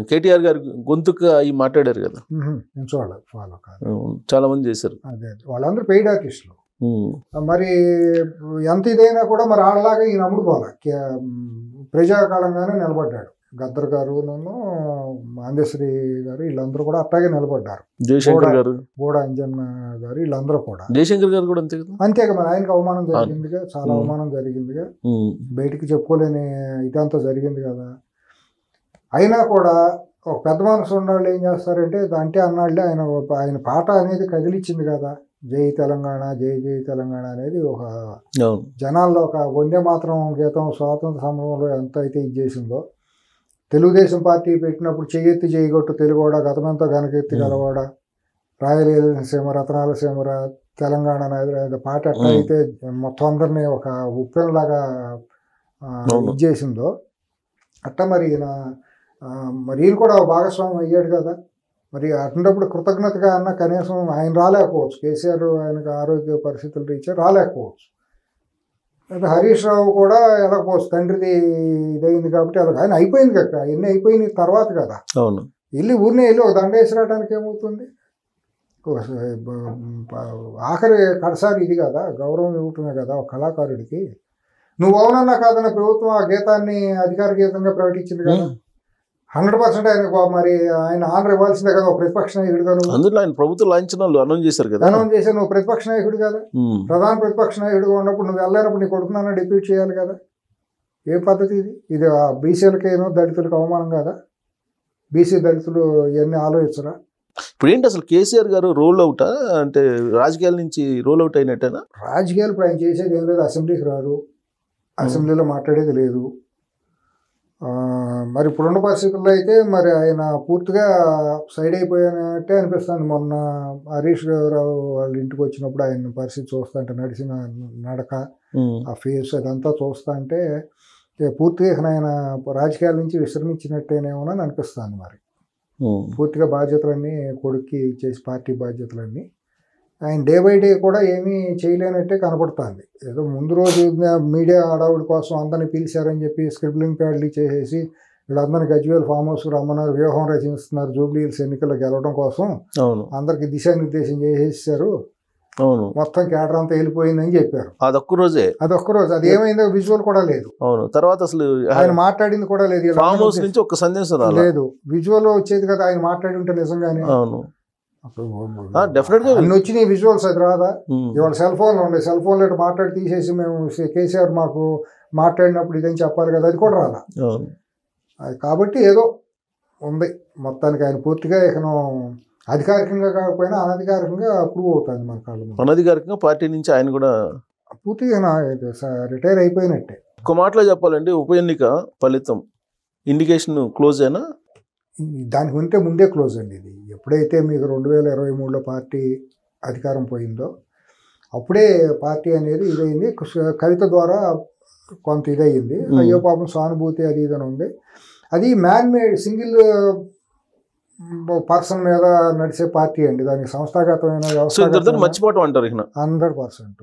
కేటీఆర్ గారి గొంతుకు అవి మాట్లాడారు కదా, ఫాలో చాలా మంది చేశారు. అదే వాళ్ళందరూ పెయిడ్ ఆర్టిస్టులు. మరి ఎంత ఇదైనా కూడా మరి ఆడలాగా ఈయన అమ్ముడు పోలే, ప్రజాకాలంగానే నిలబడ్డాడు. గద్దర్ గారు, అందశ్రీ గారు వీళ్ళందరూ కూడా అట్టాగే నిలబడ్డారు. జయశంకర్ గారు, బోడా అంజన్ గారు వీళ్ళందరూ కూడా. జయశంకర్ గారు కూడా అంతే కదా. అంతేగా మరి ఆయనకి అవమానం జరిగిందిగా, చాలా అవమానం జరిగిందిగా, బయటికి చెప్పుకోలేని ఇదంతా జరిగింది కదా. అయినా కూడా ఒక పెద్ద మనసు ఉన్నవాళ్ళు ఏం చేస్తారంటే అంటే అన్నాళ్ళే ఆయన పాట అనేది కదిలిచ్చింది కదా, జై తెలంగాణ జై జై తెలంగాణ అనేది ఒక జనాల్లో ఒక వందే మాత్రం గీతం స్వాతంత్ర సమరంలో ఎంత అయితే ఇది చేసిందో, తెలుగుదేశం పార్టీ పెట్టినప్పుడు చెయ్యెత్తి చేయగొట్టు తెలుగోడ గతమంతా గనకెత్తి గలవాడ రాయలేని సీమ రతనాల సీమర తెలంగాణ అనేది పాట ఎట్లా అయితే మొత్తం అందరినీ ఒక ఉప్పెనలాగా ఇది చేసిందో అట్లా మరి ఈయన కూడా భాగస్వామి అయ్యాడు కదా. మరి అటువంటిప్పుడు కృతజ్ఞతగా అన్న కనీసం ఆయన రాలేకపోవచ్చు, కేసీఆర్ ఆయనకు ఆరోగ్య పరిస్థితులు రీత్యా రాలేకపోవచ్చు. అయితే హరీష్ రావు కూడా వెళ్ళకపోవచ్చు, తండ్రిది ఇదైంది కాబట్టి ఆయన అయిపోయింది కదా, అవన్నీ అయిపోయిన తర్వాత కదా ఊరినే వెళ్ళి ఒక దండ వేసి రావడానికి ఏమవుతుంది. ఆఖరి కడసారి ఇది కదా, గౌరవం ఇవ్వటమే కదా ఒక కళాకారుడికి. నువ్వు అవునన్నా కాదన్న ప్రభుత్వం ఆ గీతాన్ని అధికారికంగా ప్రకటించింది కదా, 100% ఆయనకు మరి ఆయన ఆనర్ ఇవ్వాల్సిందే కదా ఒక ప్రతిపక్ష నాయకుడిగా. అందులో ఆయన ప్రభుత్వ లాంఛనాలు అనౌన్స్ చేశారు కదా, అనౌన్స్ చేశారు. నువ్వు ప్రతిపక్ష నాయకుడు కదా, ప్రధాన ప్రతిపక్ష నాయకుడిగా ఉన్నప్పుడు నువ్వు వెళ్ళలేనప్పుడు నీ కొడుకున్నా డిప్యూట్ చేయాలి కదా. ఏ పద్ధతి ఇది? ఇది బీసీలకేనో దళితులకు అవమానం కదా, బీసీ దళితులు ఇవన్నీ ఆలోచించరా? ఇప్పుడు ఏంటి అసలు కేసీఆర్ గారు రోల్ అవుటా, అంటే రాజకీయాల నుంచి రోల్ అవుట్ అయినట్టేనా? రాజకీయాలు ఇప్పుడు ఆయన చేసేది ఏం లేదు, అసెంబ్లీకి రారు, అసెంబ్లీలో మాట్లాడేది లేదు. మరి ఇప్పుడున్న పరిస్థితుల్లో అయితే మరి ఆయన పూర్తిగా సైడ్ అయిపోయినట్టే అనిపిస్తుంది. మొన్న హరీష్ రావు వాళ్ళ ఇంటికి వచ్చినప్పుడు ఆయన పరిస్థితి చూస్తా అంటే, నడిచిన నడక, ఆ ఫేస్ అదంతా చూస్తా అంటే పూర్తిగా ఆయన రాజకీయాల నుంచి విశ్రమించినట్టేనేమో అని అనిపిస్తుంది. మరి పూర్తిగా బాధ్యతలన్నీ కొడుక్కి ఇచ్చేసి పార్టీ బాధ్యతలన్నీ ఆయన డే బై డే కూడా ఏమీ చేయలేనట్టే కనపడుతుంది. ఏదో ముందు రోజు మీడియా హడావుడి కోసం అందరినీ పిలిచారని చెప్పి స్క్రిబ్లింగ్ ప్యాడ్లు చేసేసి వీళ్ళందరినీ గజ్వేల్ ఫామ్ హౌస్ రమ్మన్నారు, వ్యూహం రచిస్తున్నారు జూబ్లీ హిల్స్ ఎన్నికల్లో గెలవడం కోసం, అందరికి దిశానిర్దేశం చేసేసారు, మొత్తం కేడర్ అంతా వెళ్ళిపోయిందని చెప్పారు. అదొక్క రోజు, అది ఏమైందో విజువల్ కూడా లేదు. తర్వాత అసలు ఆయన మాట్లాడింది కూడా లేదు, ఒక సందేశం లేదు, విజువల్ వచ్చేది కదా ఆయన మాట్లాడి ఉంటే నిజంగానే. డెఫినెట్ గా అన్ని వచ్చినాయి విజువల్స్, అది రాదా? ఇవాళ సెల్ ఫోన్లో ఉండే, సెల్ ఫోన్లో మాట్లాడి తీసేసి మేము కేసీఆర్ మాకు మాట్లాడినప్పుడు ఇదేం చెప్పాలి కదా, అది కూడా రాదా? కాబట్టి ఏదో ఉంది మొత్తానికి. ఆయన పూర్తిగా ఇకను అధికారికంగా కాకపోయినా అనధికారికంగా అప్రూవ్ అవుతుంది మన కాళ్ళు. అనధికారికంగా పార్టీ నుంచి ఆయన కూడా పూర్తిగా రిటైర్ అయిపోయినట్టే. ఒక మాటలో చెప్పాలంటే ఉప ఎన్నిక ఫలితం ఇండికేషన్ క్లోజ్ అయినా దానికి ఉంటే ముందే క్లోజ్ అండి. ఇది ఎప్పుడైతే మీకు 2023లో పార్టీ అధికారం పోయిందో అప్పుడే పార్టీ అనేది ఇదైంది. కవిత ద్వారా కొంత ఇదయ్యింది, అయ్యో పాపం సానుభూతి అది ఇదని ఉంది. అది మ్యాన్ మేడ్ సింగిల్ పర్సన్ మీద నడిచే పార్టీ అండి, దానికి సంస్థాగతమైన వ్యవస్థ మర్చిపోవటం అంటారు 100%.